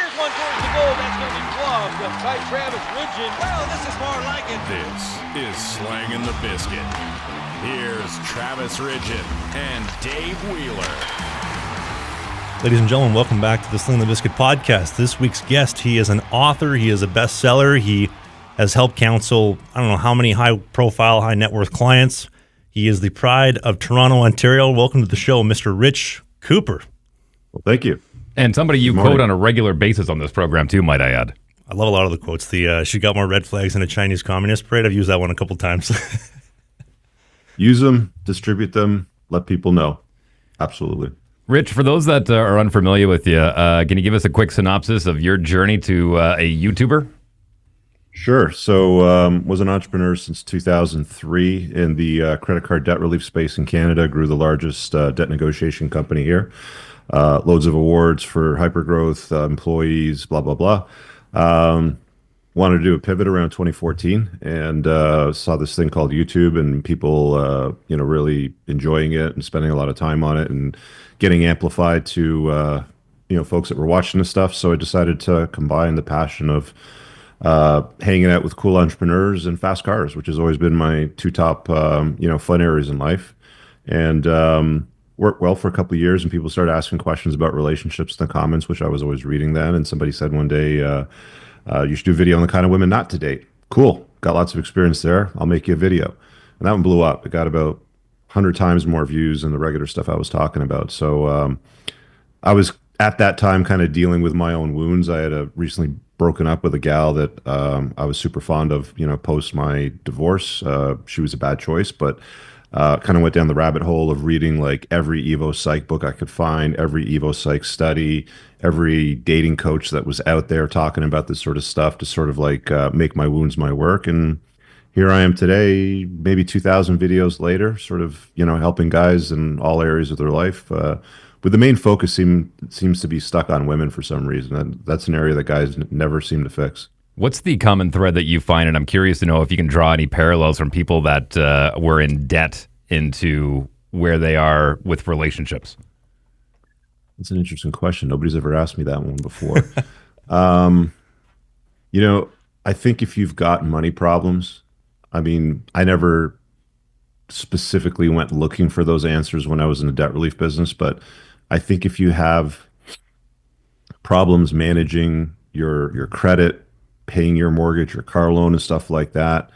Here's one towards the goal. That's going to be gloved by Travis Ridgen. Well, this is more like it. This is Slangin' the Biscuit. Here's Travis Ridgen and Dave Wheeler. Ladies and gentlemen, welcome back to the Slangin' the Biscuit podcast. This week's guest, he is an author. He is a bestseller. He has helped counsel, I don't know how many high-profile, high-net-worth clients. He is the pride of Toronto, Ontario. Welcome to the show, Mr. Rich Cooper. Well, thank you. And somebody you quote on a regular basis on this program, too, might I add. I love a lot of the quotes. She got more red flags than a Chinese communist parade. I've used that one a couple times. Use them, distribute them, let people know. Absolutely. Rich, for those that are unfamiliar with you, can you give us a quick synopsis of your journey to a YouTuber? Sure. So was an entrepreneur since 2003 in the credit card debt relief space in Canada, grew the largest debt negotiation company here. Loads of awards for hypergrowth, employees, blah, blah, blah. Wanted to do a pivot around 2014 and saw this thing called YouTube and people, really enjoying it and spending a lot of time on it and getting amplified to, folks that were watching this stuff. So I decided to combine the passion of hanging out with cool entrepreneurs and fast cars, which has always been my two top, fun areas in life. And worked well for a couple of years, and people started asking questions about relationships in the comments, which I was always reading then. And somebody said one day, you should do a video on the kind of women not to date. Cool. Got lots of experience there. I'll make you a video. And that one blew up. It got about 100 times more views than the regular stuff I was talking about. So I was at that time kind of dealing with my own wounds. I had recently broken up with a gal that I was super fond of, post my divorce. She was a bad choice, but kind of went down the rabbit hole of reading like every Evo Psych book I could find, every Evo Psych study, every dating coach that was out there talking about this sort of stuff to sort of like make my wounds my work. And here I am today, maybe 2,000 videos later, sort of, helping guys in all areas of their life. But the main focus seems to be stuck on women for some reason. And that's an area that guys never seem to fix. What's the common thread that you find? And I'm curious to know if you can draw any parallels from people that were in debt into where they are with relationships. That's an interesting question. Nobody's ever asked me that one before. I think if you've got money problems, I never specifically went looking for those answers when I was in the debt relief business, but I think if you have problems managing your credit, paying your mortgage, your car loan and stuff like that,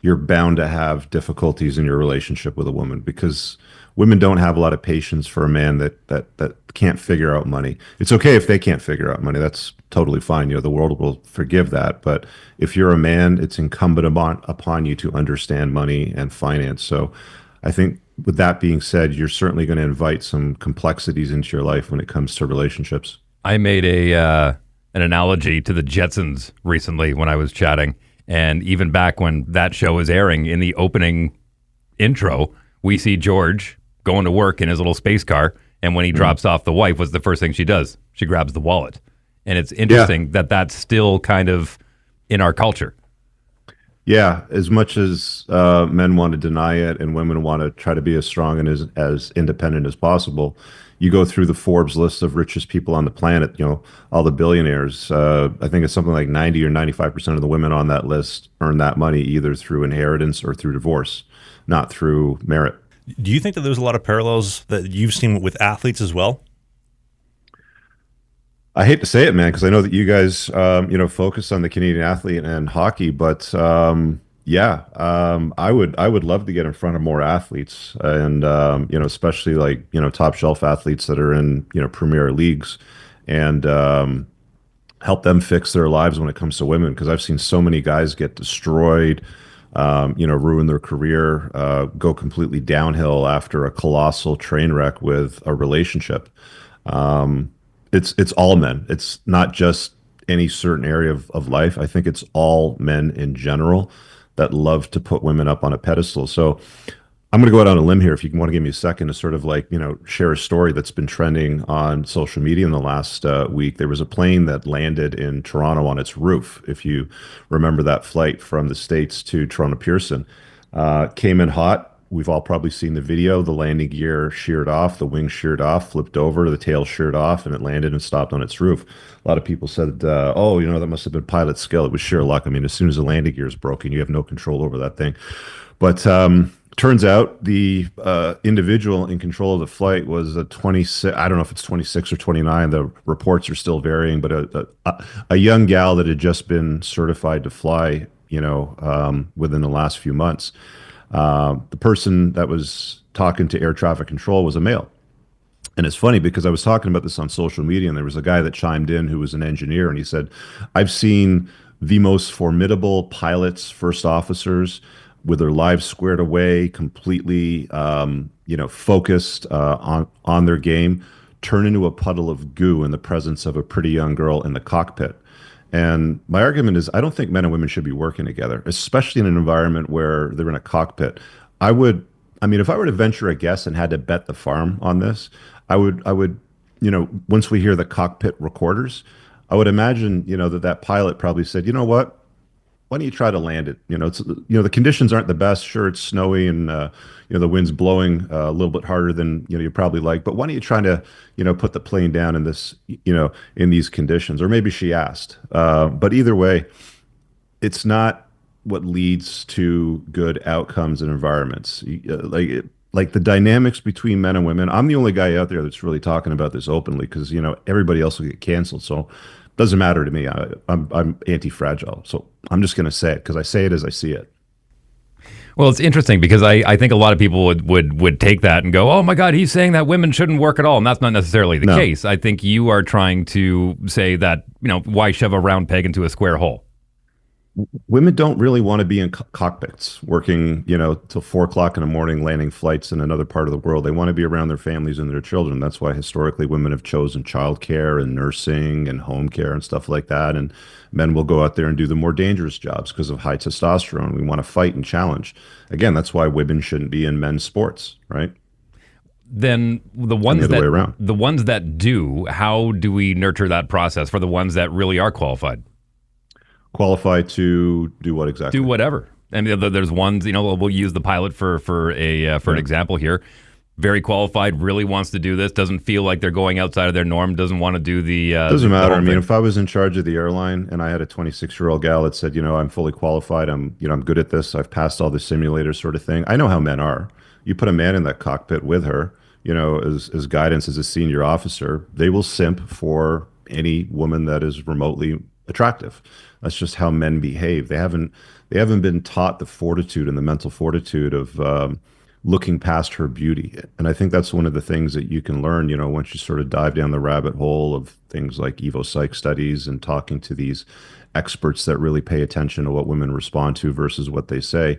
you're bound to have difficulties in your relationship with a woman, because women don't have a lot of patience for a man that can't figure out money. It's okay if they can't figure out money. That's totally fine. The world will forgive that. But if you're a man, it's incumbent upon you to understand money and finance. So I think with that being said, you're certainly going to invite some complexities into your life when it comes to relationships. I made an analogy to the Jetsons recently when I was chatting. And even back when that show was airing, in the opening intro, we see George going to work in his little space car. And when he drops off the wife, what's the first thing she does? She grabs the wallet. And it's interesting that that's still kind of in our culture. Yeah, as much as men want to deny it and women want to try to be as strong and as independent as possible, you go through the Forbes list of richest people on the planet, all the billionaires. I think it's something like 90 or 95% of the women on that list earn that money either through inheritance or through divorce, not through merit. Do you think that there's a lot of parallels that you've seen with athletes as well? I hate to say it, man, because I know that you guys, focus on the Canadian athlete and hockey, but I would love to get in front of more athletes, and especially like top shelf athletes that are in premier leagues, and help them fix their lives when it comes to women, because I've seen so many guys get destroyed, ruin their career, go completely downhill after a colossal train wreck with a relationship. It's all men. It's not just any certain area of life. I think it's all men in general that love to put women up on a pedestal. So I'm going to go out on a limb here, if you want to give me a second to sort of like, share a story that's been trending on social media in the last week. There was a plane that landed in Toronto on its roof. If you remember that flight from the States to Toronto Pearson, came in hot, we've all probably seen the video. The landing gear sheared off, the wing sheared off, flipped over, the tail sheared off, and it landed and stopped on its roof. A lot of people said, "Oh, that must have been pilot skill." It was sheer luck. I mean, as soon as the landing gear is broken, you have no control over that thing. But turns out the individual in control of the flight was a 26. I don't know if it's 26 or 29. The reports are still varying, but a young gal that had just been certified to fly, within the last few months. The person that was talking to air traffic control was a male. And it's funny because I was talking about this on social media, and there was a guy that chimed in who was an engineer, and he said, "I've seen the most formidable pilots, first officers, with their lives squared away, completely, focused on their game, turn into a puddle of goo in the presence of a pretty young girl in the cockpit." And my argument is, I don't think men and women should be working together, especially in an environment where they're in a cockpit. If I were to venture a guess and had to bet the farm on this, I would, once we hear the cockpit recorders, I would imagine, that pilot probably said, "You know what? Why don't you try to land it? The conditions aren't the best. Sure, it's snowy and the wind's blowing a little bit harder than you probably like. But why don't you try to put the plane down in this in these conditions?" Or maybe she asked. But either way, it's not what leads to good outcomes in environments. Like the dynamics between men and women. I'm the only guy out there that's really talking about this openly because everybody else will get canceled. So doesn't matter to me. I'm anti-fragile, so I'm just going to say it because I say it as I see it. Well, it's interesting because I think a lot of people would take that and go, "Oh my God, he's saying that women shouldn't work at all," and that's not necessarily the case. I think you are trying to say that why shove a round peg into a square hole? Women don't really want to be in cockpits working, till 4 o'clock in the morning, landing flights in another part of the world. They want to be around their families and their children. That's why historically women have chosen childcare and nursing and home care and stuff like that. And men will go out there and do the more dangerous jobs because of high testosterone. We want to fight and challenge. Again, that's why women shouldn't be in men's sports, right? Then the ones that do, how do we nurture that process for the ones that really are qualified? Qualified to do what exactly? Do whatever. I mean, there's ones, we'll use the pilot for an example here. Very qualified, really wants to do this, doesn't feel like they're going outside of their norm, doesn't want to do the... doesn't matter. I mean, if I was in charge of the airline and I had a 26-year-old gal that said, I'm fully qualified, I'm good at this, I've passed all the simulators sort of thing. I know how men are. You put a man in that cockpit with her, as guidance as a senior officer, they will simp for any woman that is remotely attractive. That's just how men behave. They haven't been taught the fortitude and the mental fortitude of looking past her beauty. And I think that's one of the things that you can learn, once you sort of dive down the rabbit hole of things like evo-psych studies and talking to these experts that really pay attention to what women respond to versus what they say.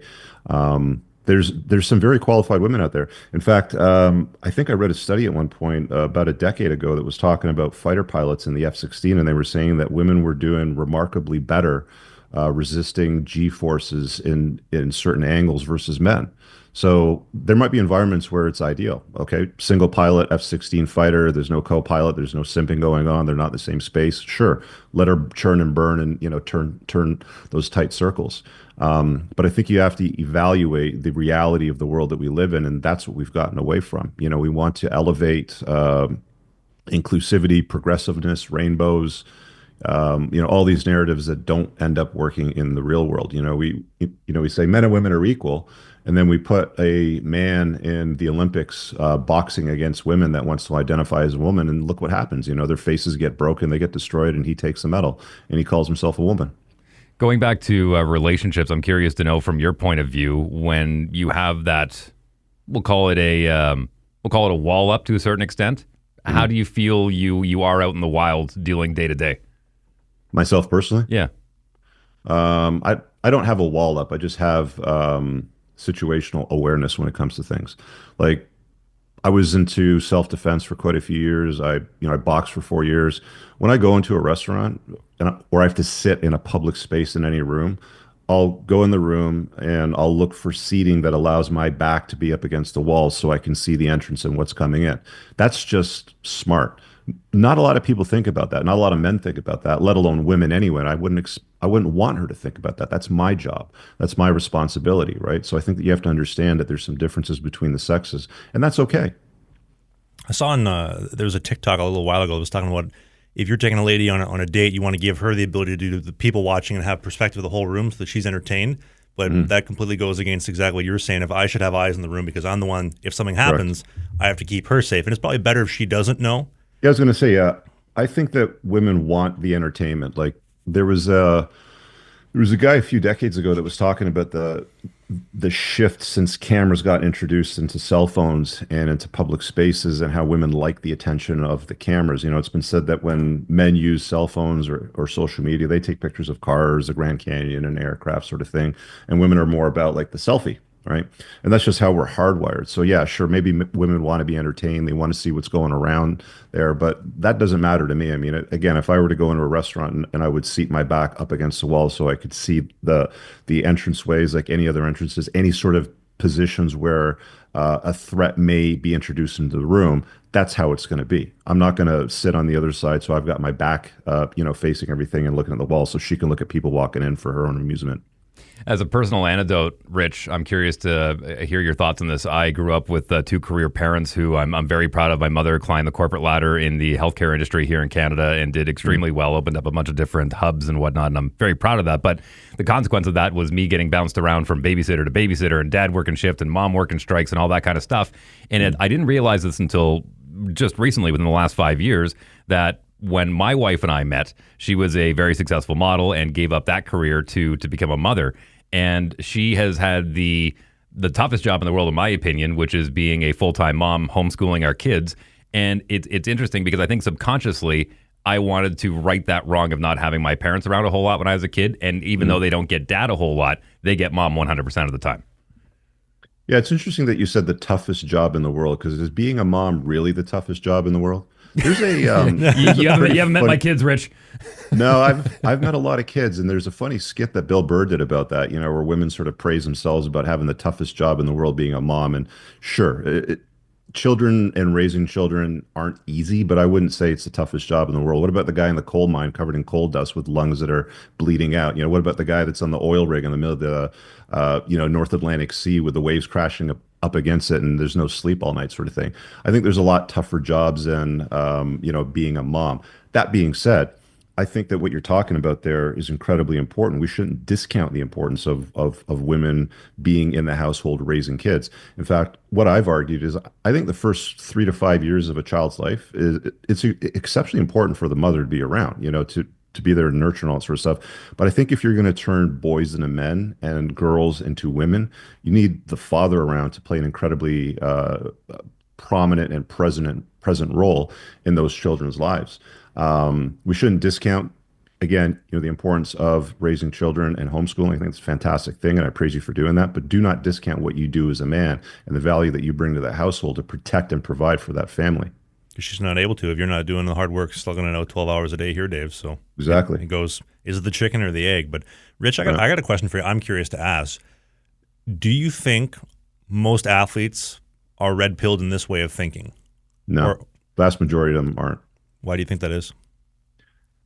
There's some very qualified women out there. In fact, I think I read a study at one point about a decade ago that was talking about fighter pilots in the F-16, and they were saying that women were doing remarkably better resisting G-forces in certain angles versus men. So there might be environments where it's ideal. Okay, single pilot F-16 fighter. There's no co-pilot. There's no simping going on. They're not in the same space. Sure, let her churn and burn and turn those tight circles. But I think you have to evaluate the reality of the world that we live in, and that's what we've gotten away from. We want to elevate inclusivity, progressiveness, rainbows. All these narratives that don't end up working in the real world. We say men and women are equal, and then we put a man in the Olympics boxing against women that wants to identify as a woman, and look what happens. Their faces get broken, they get destroyed, and he takes the medal, and he calls himself a woman. Going back to relationships, I'm curious to know from your point of view, when you have that, we'll call it a wall up to a certain extent. Mm-hmm. How do you feel you are out in the wild dealing day to day? Myself personally? Yeah. I don't have a wall up. I just have situational awareness when it comes to things. Like, I was into self-defense for quite a few years. I boxed for 4 years. When I go into a restaurant or I have to sit in a public space in any room, I'll go in the room and I'll look for seating that allows my back to be up against the wall so I can see the entrance and what's coming in. That's just smart. Not a lot of people think about that. Not a lot of men think about that, let alone women anyway. And I wouldn't want her to think about that. That's my job. That's my responsibility, right? So I think that you have to understand that there's some differences between the sexes, and that's okay. I saw there was a TikTok a little while ago that was talking about if you're taking a lady on a date, you want to give her the ability to do the people watching and have perspective of the whole room so that she's entertained. But that completely goes against exactly what you're saying. If I should have eyes in the room because I'm the one, if something happens, I have to keep her safe. And it's probably better if she doesn't know. Yeah, I was going to say, I think that women want the entertainment. Like there was a guy a few decades ago that was talking about the shift since cameras got introduced into cell phones and into public spaces, and how women like the attention of the cameras. You know, it's been said that when men use cell phones or social media, they take pictures of cars, the Grand Canyon, and aircraft sort of thing, and women are more about like the selfie. Right. And that's just how we're hardwired. So, yeah, sure, maybe women want to be entertained. They want to see what's going around there. But that doesn't matter to me. I mean, again, if I were to go into a restaurant and I would seat my back up against the wall so I could see the entranceways like any other entrances, any sort of positions where a threat may be introduced into the room, that's how it's going to be. I'm not going to sit on the other side. So I've got my back, facing everything and looking at the wall so she can look at people walking in for her own amusement. As a personal anecdote, Rich, I'm curious to hear your thoughts on this. I grew up with two career parents who I'm very proud of. My mother climbed the corporate ladder in the healthcare industry here in Canada and did extremely well, opened up a bunch of different hubs and whatnot, and I'm very proud of that. But the consequence of that was me getting bounced around from babysitter to babysitter, and dad working shift and mom working strikes and all that kind of stuff. And I didn't realize this until just recently, within the last 5 years, that when my wife and I met, she was a very successful model and gave up that career to become a mother. And she has had the toughest job in the world, in my opinion, which is being a full-time mom, homeschooling our kids. And it's interesting because I think subconsciously I wanted to right that wrong of not having my parents around a whole lot when I was a kid. And even though they don't get dad a whole lot, they get mom 100% of the time. Yeah, it's interesting that you said the toughest job in the world, because is being a mom really the toughest job in the world? There's a you haven't met my kids, Rich. No, I've met a lot of kids, and there's a funny skit that Bill Burr did about that, where women sort of praise themselves about having the toughest job in the world being a mom. And sure, children and raising children aren't easy, but I wouldn't say it's the toughest job in the world. What about the guy in the coal mine covered in coal dust with lungs that are bleeding out? What about the guy that's on the oil rig in the middle of the North Atlantic Sea with the waves crashing up against it and there's no sleep all night sort of thing? I think there's a lot tougher jobs than being a mom. That being said, I think that what you're talking about there is incredibly important. We shouldn't discount the importance of women being in the household raising kids. In fact, what I've argued is I think the first 3 to 5 years of a child's life it's exceptionally important for the mother to be around, to be there to nurture and all that sort of stuff. But I think if you're going to turn boys into men and girls into women, you need the father around to play an incredibly prominent and present role in those children's lives. We shouldn't discount, again, the importance of raising children and homeschooling. I think it's a fantastic thing, and I praise you for doing that. But do not discount what you do as a man and the value that you bring to that household to protect and provide for that family. She's not able to if you're not doing the hard work, slugging it out 12 hours a day here, Dave. So exactly, it goes, is it the chicken or the egg? But Rich, I got a question for you. I'm curious to ask. Do you think most athletes are red-pilled in this way of thinking? No, vast majority of them aren't. Why do you think that is?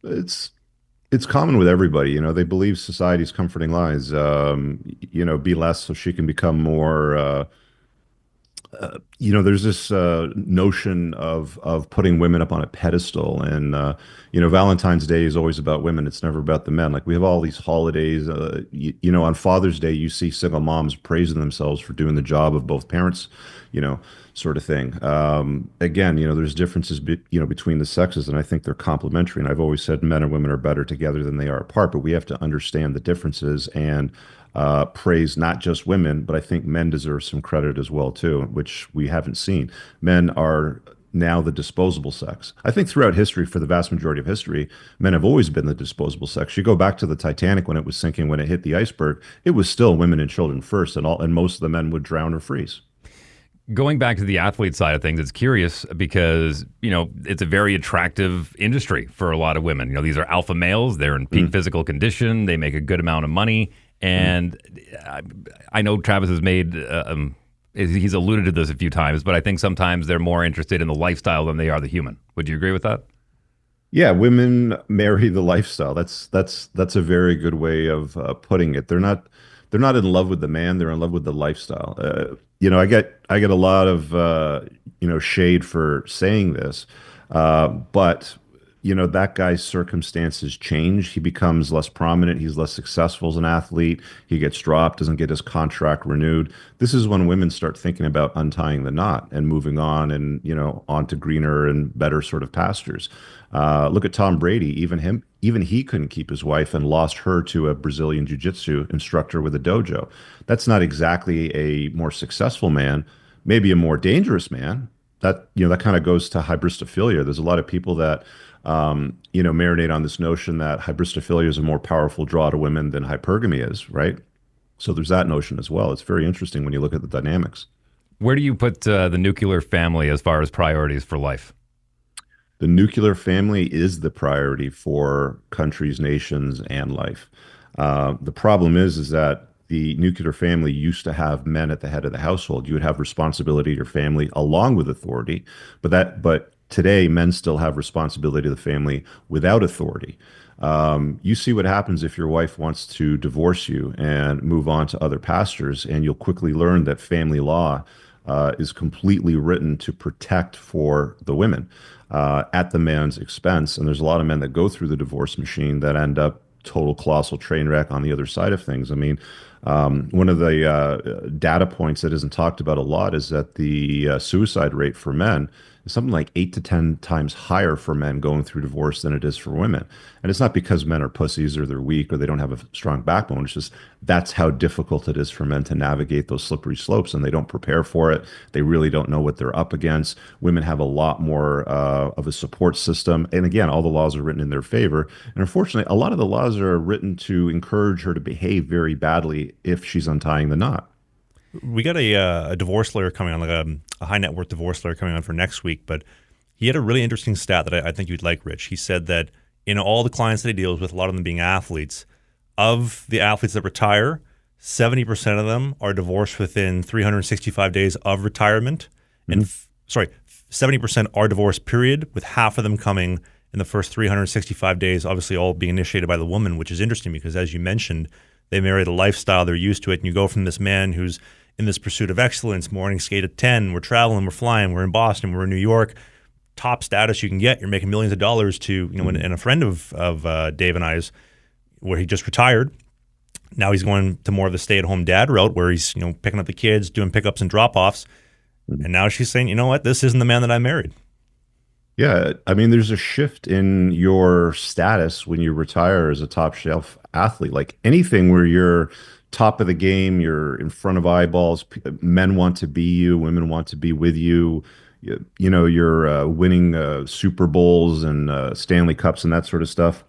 It's common with everybody. They believe society's comforting lies. Be less so she can become more. There's this notion of putting women up on a pedestal, and Valentine's Day is always about women. It's never about the men. Like, we have all these holidays. On Father's Day, you see single moms praising themselves for doing the job of both parents, sort of thing. Again, there's differences between the sexes, and I think they're complementary. And I've always said men and women are better together than they are apart. But we have to understand the differences and praise not just women, but I think men deserve some credit as well too, which we haven't seen. Men are now the disposable sex. I think throughout history, for the vast majority of history, men have always been the disposable sex. You go back to the Titanic when it was sinking, when it hit the iceberg, it was still women and children first, and most of the men would drown or freeze. Going back to the athlete side of things, it's curious because, it's a very attractive industry for a lot of women. These are alpha males. They're in peak physical condition. They make a good amount of money. And I know Travis has made he's alluded to this a few times, but I think sometimes they're more interested in the lifestyle than they are the human. Would you agree with that? Yeah, women marry the lifestyle. That's a very good way of putting it. They're not in love with the man. They're in love with the lifestyle. I get a lot of shade for saying this, but that guy's circumstances change. He becomes less prominent. He's less successful as an athlete. He gets dropped, doesn't get his contract renewed. This is when women start thinking about untying the knot and moving on and on to greener and better sort of pastures. Look at Tom Brady. Even he couldn't keep his wife and lost her to a Brazilian jiu-jitsu instructor with a dojo. That's not exactly a more successful man, maybe a more dangerous man. That kind of goes to hybristophilia. There's a lot of people that marinate on this notion that hybristophilia is a more powerful draw to women than hypergamy is, right? So there's that notion as well. It's very interesting when you look at the dynamics. Where do you put the nuclear family as far as priorities for life? The nuclear family is the priority for countries, nations, and life. The problem is that the nuclear family used to have men at the head of the household. You would have responsibility to your family along with authority, but today men still have responsibility to the family without authority. You see what happens if your wife wants to divorce you and move on to other pastors, and you'll quickly learn that family law is completely written to protect for the women at the man's expense. And there's a lot of men that go through the divorce machine that end up total colossal train wreck on the other side of things. I mean, one of the data points that isn't talked about a lot is that the suicide rate for men is something like 8 to 10 times higher for men going through divorce than it is for women. And it's not because men are pussies or they're weak or they don't have a strong backbone. It's just that's how difficult it is for men to navigate those slippery slopes, and they don't prepare for it. They really don't know what they're up against. Women have a lot more of a support system. And again, all the laws are written in their favor. And unfortunately, a lot of the laws are written to encourage her to behave very badly if she's untying the knot. We got a divorce lawyer coming on, like a high net worth divorce lawyer coming on for next week, but he had a really interesting stat that I think you'd like, Rich. He said that in all the clients that he deals with, a lot of them being athletes, of the athletes that retire, 70% of them are divorced within 365 days of retirement. And 70% are divorced, period, with half of them coming in the first 365 days, obviously all being initiated by the woman, which is interesting because, as you mentioned, they marry the lifestyle, they're used to it, and you go from this man who's in this pursuit of excellence, morning skate at 10, we're traveling, we're flying, we're in Boston, we're in New York, top status you can get, you're making millions of dollars to, and a friend of Dave and I's, where he just retired, now he's going to more of the stay-at-home dad route where he's, picking up the kids, doing pickups and drop-offs, and now she's saying, you know what, this isn't the man that I married. Yeah, I mean, there's a shift in your status when you retire as a top shelf athlete. Like anything where you're top of the game, you're in front of eyeballs, men want to be you, women want to be with you. You're winning Super Bowls and Stanley Cups and that sort of stuff.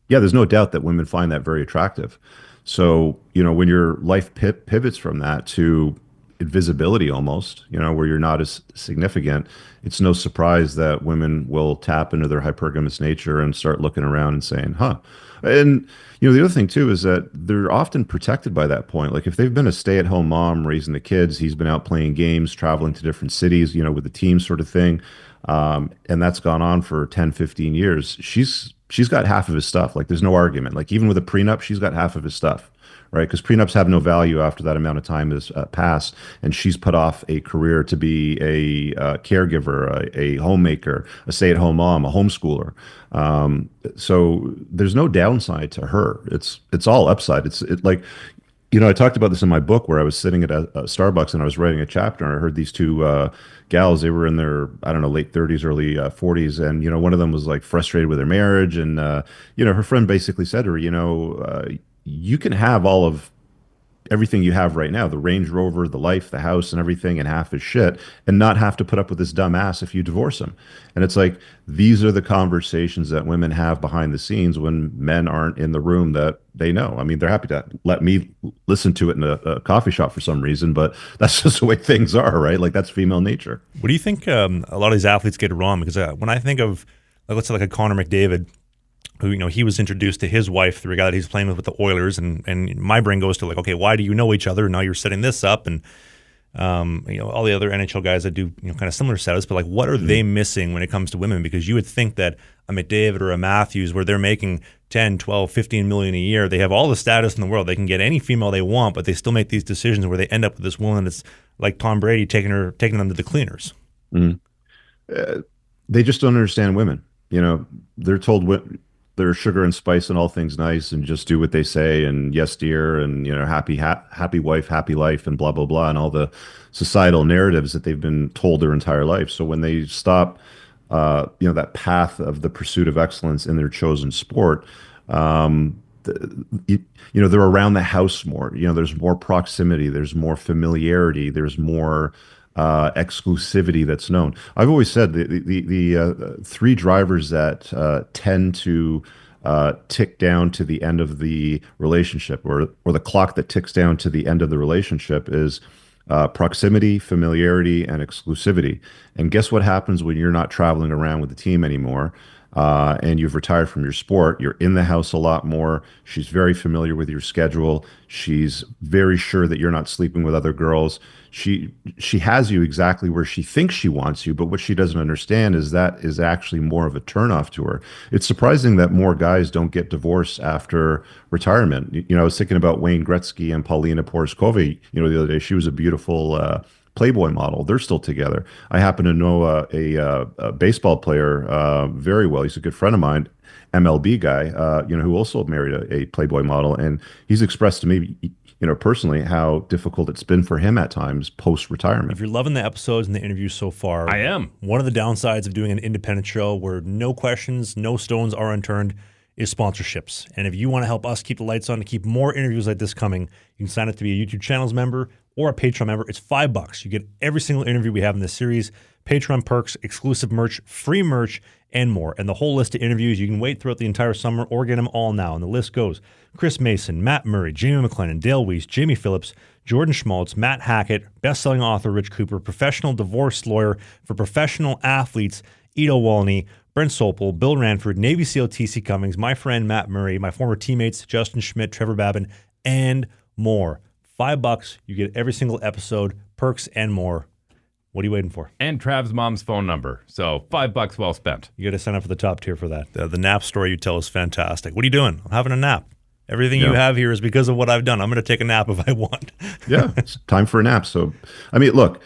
Yeah, there's no doubt that women find that very attractive. So, when your life pivots from that to invisibility almost, where you're not as significant, it's no surprise that women will tap into their hypergamous nature and start looking around and saying, huh. And, the other thing too is that they're often protected by that point. Like if they've been a stay-at-home mom raising the kids, he's been out playing games, traveling to different cities, with the team sort of thing. And that's gone on for 10, 15 years. She's got half of his stuff. Like there's no argument. Like even with a prenup, she's got half of his stuff. Right, because prenups have no value after that amount of time has passed, and she's put off a career to be a caregiver, a homemaker, a stay-at-home mom, a homeschooler. So there's no downside to her. It's all upside. It's like, I talked about this in my book where I was sitting at a Starbucks and I was writing a chapter, and I heard these two gals. They were in their, I don't know, late 30s, early 40s, and one of them was like frustrated with their marriage, and her friend basically said to her, you can have all of everything you have right now, the Range Rover, the life, the house, and everything, and half his shit, and not have to put up with this dumb ass if you divorce him. And it's like, these are the conversations that women have behind the scenes when men aren't in the room that they know. I mean, they're happy to let me listen to it in a coffee shop for some reason, but that's just the way things are, right? Like, that's female nature. What do you think a lot of these athletes get wrong? Because when I think of, let's say like a Connor McDavid, who, he was introduced to his wife through a guy that he's playing with the Oilers, and my brain goes to like, okay, why do you know each other? Now you're setting this up, and all the other NHL guys that do kind of similar setups, but like what are they missing when it comes to women? Because you would think that a McDavid or a Matthews, where they're making 10, 12, 15 million a year, they have all the status in the world. They can get any female they want, but they still make these decisions where they end up with this woman that's like Tom Brady taking them to the cleaners. They just don't understand women. They're told they're sugar and spice and all things nice and just do what they say and yes dear and happy wife, happy life and blah blah blah and all the societal narratives that they've been told their entire life. So when they stop that path of the pursuit of excellence in their chosen sport, they're around the house more. There's more proximity, there's more familiarity, there's more exclusivity that's known. I've always said the three drivers that tend to tick down to the end of the relationship, or the clock that ticks down to the end of the relationship, is proximity, familiarity, and exclusivity. And guess what happens when you're not traveling around with the team anymore? And you've retired from your sport, you're in the house a lot more. She's very familiar with your schedule. She's very sure that you're not sleeping with other girls. She has you exactly where she thinks she wants you, but what she doesn't understand is that is actually more of a turnoff to her. It's surprising that more guys don't get divorced after retirement. I was thinking about Wayne Gretzky and Paulina Poroskova, the other day. She was a beautiful Playboy model. They're still together. I happen to know a baseball player very well. He's a good friend of mine, MLB guy, who also married a Playboy model, and he's expressed to me, personally, how difficult it's been for him at times post-retirement. If you're loving the episodes and the interviews so far, I am. One of the downsides of doing an independent show where no questions, no stones are unturned is sponsorships. And if you want to help us keep the lights on to keep more interviews like this coming, you can sign up to be a YouTube channel's member or a Patreon member. It's $5. You get every single interview we have in this series, Patreon perks, exclusive merch, free merch, and more. And the whole list of interviews, you can wait throughout the entire summer or get them all now. And the list goes: Chris Mason, Matt Murray, Jamie McLennan, Dale Weiss, Jamie Phillips, Jordan Schmaltz, Matt Hackett, best-selling author Rich Cooper, professional divorce lawyer for professional athletes Ido Walney, Brent Sopel, Bill Ranford, Navy SEAL T.C. Cummings, my friend Matt Murray, my former teammates Justin Schmidt, Trevor Babin, and more. $5, you get every single episode, perks, and more. What are you waiting for? And Trav's mom's phone number. So $5 well spent. You got to sign up for the top tier for that. The nap story you tell is fantastic. What are you doing? I'm having a nap. Everything you have here is because of what I've done. I'm going to take a nap if I want. Yeah, it's time for a nap. So, look,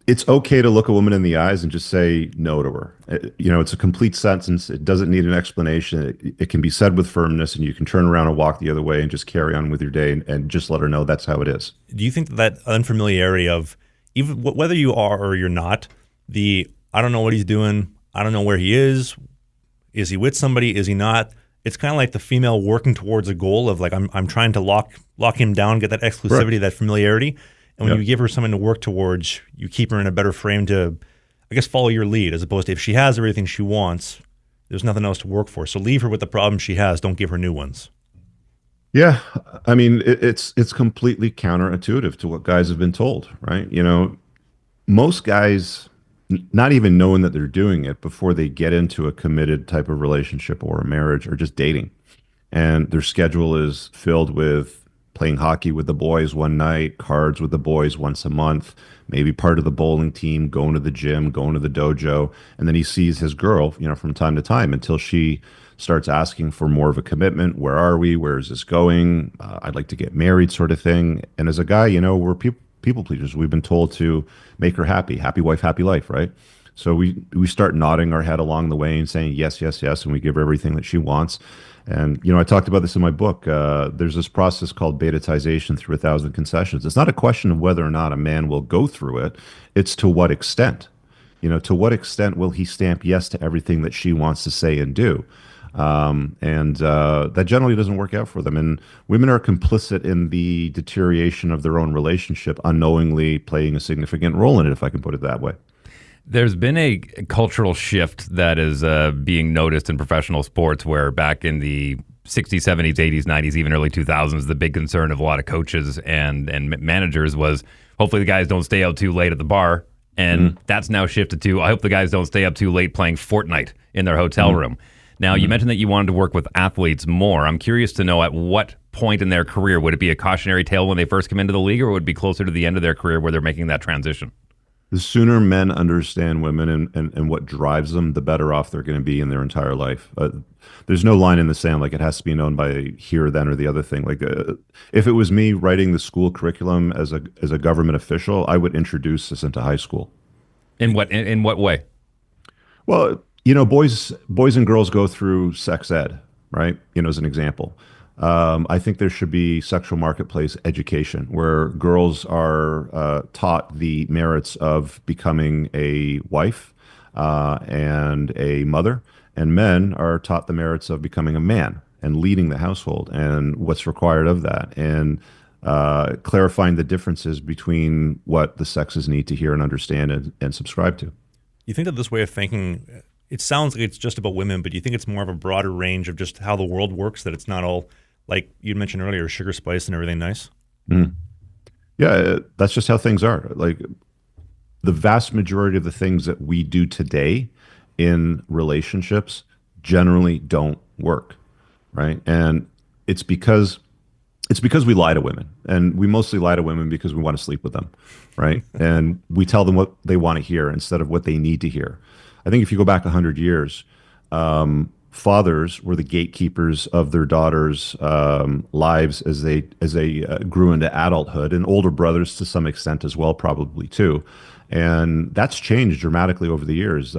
it's okay to look a woman in the eyes and just say no to her. It's a complete sentence. It doesn't need an explanation. It can be said with firmness, and you can turn around and walk the other way and just carry on with your day and just let her know that's how it is. Do you think that unfamiliarity of, even whether you are or you're not, I don't know what he's doing, I don't know where he is he with somebody, is he not? It's kind of like the female working towards a goal of like, I'm trying to lock him down, get that exclusivity, right, that familiarity. And when you give her something to work towards, you keep her in a better frame to, I guess, follow your lead, as opposed to if she has everything she wants, there's nothing else to work for. So leave her with the problems she has. Don't give her new ones. Yeah. It's completely counterintuitive to what guys have been told, right? Most guys, not even knowing that they're doing it before they get into a committed type of relationship or a marriage or just dating, and their schedule is filled with playing hockey with the boys one night, cards with the boys once a month, maybe part of the bowling team, going to the gym, going to the dojo. And then he sees his girl, from time to time until she starts asking for more of a commitment. Where are we? Where is this going? I'd like to get married, sort of thing. And as a guy, we're people pleasers. We've been told to make her happy wife, happy life, right? So we start nodding our head along the way and saying yes, yes, yes, and we give her everything that she wants. And, I talked about this in my book. There's this process called betatization through 1,000 concessions. It's not a question of whether or not a man will go through it. It's to what extent. To what extent will he stamp yes to everything that she wants to say and do? That generally doesn't work out for them. And women are complicit in the deterioration of their own relationship, unknowingly playing a significant role in it, if I can put it that way. There's been a cultural shift that is being noticed in professional sports, where back in the 60s, 70s, 80s, 90s, even early 2000s, the big concern of a lot of coaches and managers was hopefully the guys don't stay out too late at the bar. And that's now shifted to, I hope the guys don't stay up too late playing Fortnite in their hotel room. Now, you mentioned that you wanted to work with athletes more. I'm curious to know at what point in their career would it be a cautionary tale when they first come into the league, or would it be closer to the end of their career where they're making that transition? The sooner men understand women and what drives them, the better off they're going to be in their entire life. There's no line in the sand, like it has to be known by here, then, or the other thing. Like if it was me writing the school curriculum as a government official, I would introduce this into high school. In what way? Well, boys and girls go through sex ed, right? As an example. I think there should be sexual marketplace education where girls are taught the merits of becoming a wife and a mother, and men are taught the merits of becoming a man and leading the household and what's required of that, and clarifying the differences between what the sexes need to hear and understand and subscribe to. You think that this way of thinking, it sounds like it's just about women, but do you think it's more of a broader range of just how the world works, that it's not all, like you mentioned earlier, sugar, spice, and everything nice? Yeah, that's just how things are. Like the vast majority of the things that we do today in relationships generally don't work, right? And it's because we lie to women, and we mostly lie to women because we want to sleep with them, right? And we tell them what they want to hear instead of what they need to hear. I think if you go back 100 years, fathers were the gatekeepers of their daughters' lives as they grew into adulthood, and older brothers to some extent as well, probably too. And that's changed dramatically over the years.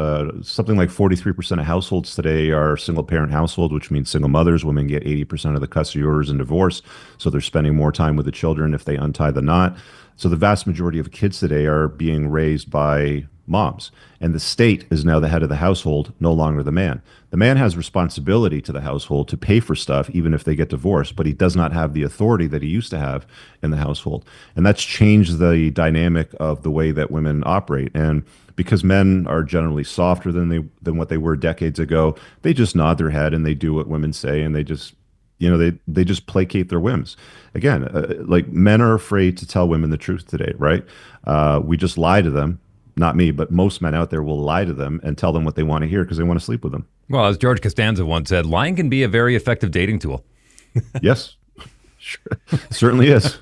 Something like 43% of households today are single-parent household, which means single mothers. Women get 80% of the custody orders in divorce, so they're spending more time with the children if they untie the knot. So the vast majority of kids today are being raised by moms, and the state is now the head of the household, no longer the man. The man has responsibility to the household to pay for stuff even if they get divorced, but he does not have the authority that he used to have in the household. And that's changed the dynamic of the way that women operate. And because men are generally softer than what they were decades ago, they just nod their head and they do what women say, and they just they just placate their whims. Again, like men are afraid to tell women the truth today, right? We just lie to them. Not me, but most men out there will lie to them and tell them what they want to hear because they want to sleep with them. Well, as George Costanza once said, lying can be a very effective dating tool. Yes, sure. Certainly is.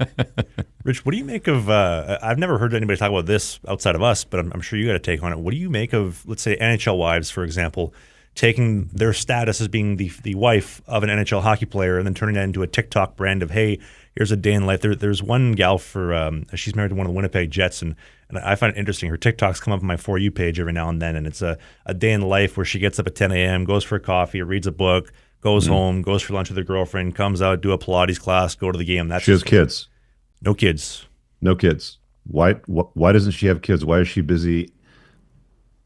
Rich, what do you make of, I've never heard anybody talk about this outside of us, but I'm sure you got a take on it. What do you make of, let's say, NHL wives, for example, taking their status as being the wife of an NHL hockey player and then turning that into a TikTok brand of, hey, here's a day in life. There's one gal for, she's married to one of the Winnipeg Jets, and I find it interesting. Her TikToks come up on my For You page every now and then, and it's a day in life where she gets up at 10 a.m., goes for a coffee, reads a book, goes home, goes for lunch with her girlfriend, comes out, do a Pilates class, go to the game. She has kids. No kids. No kids. Why doesn't she have kids? Why is she busy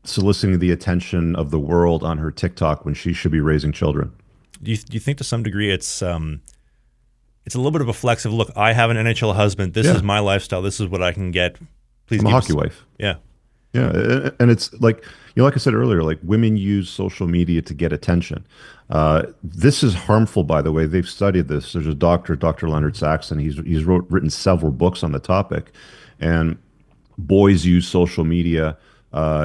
soliciting the attention of the world on her TikTok when she should be raising children? Do you think to some degree it's a little bit of a flex of, look, I have an NHL husband. This is my lifestyle. This is what I can get. Please, I'm a hockey wife. Yeah. Yeah. And it's like, like I said earlier, like women use social media to get attention. This is harmful, by the way. They've studied this. There's a doctor, Dr. Leonard Saxon. He's written several books on the topic. And boys use social media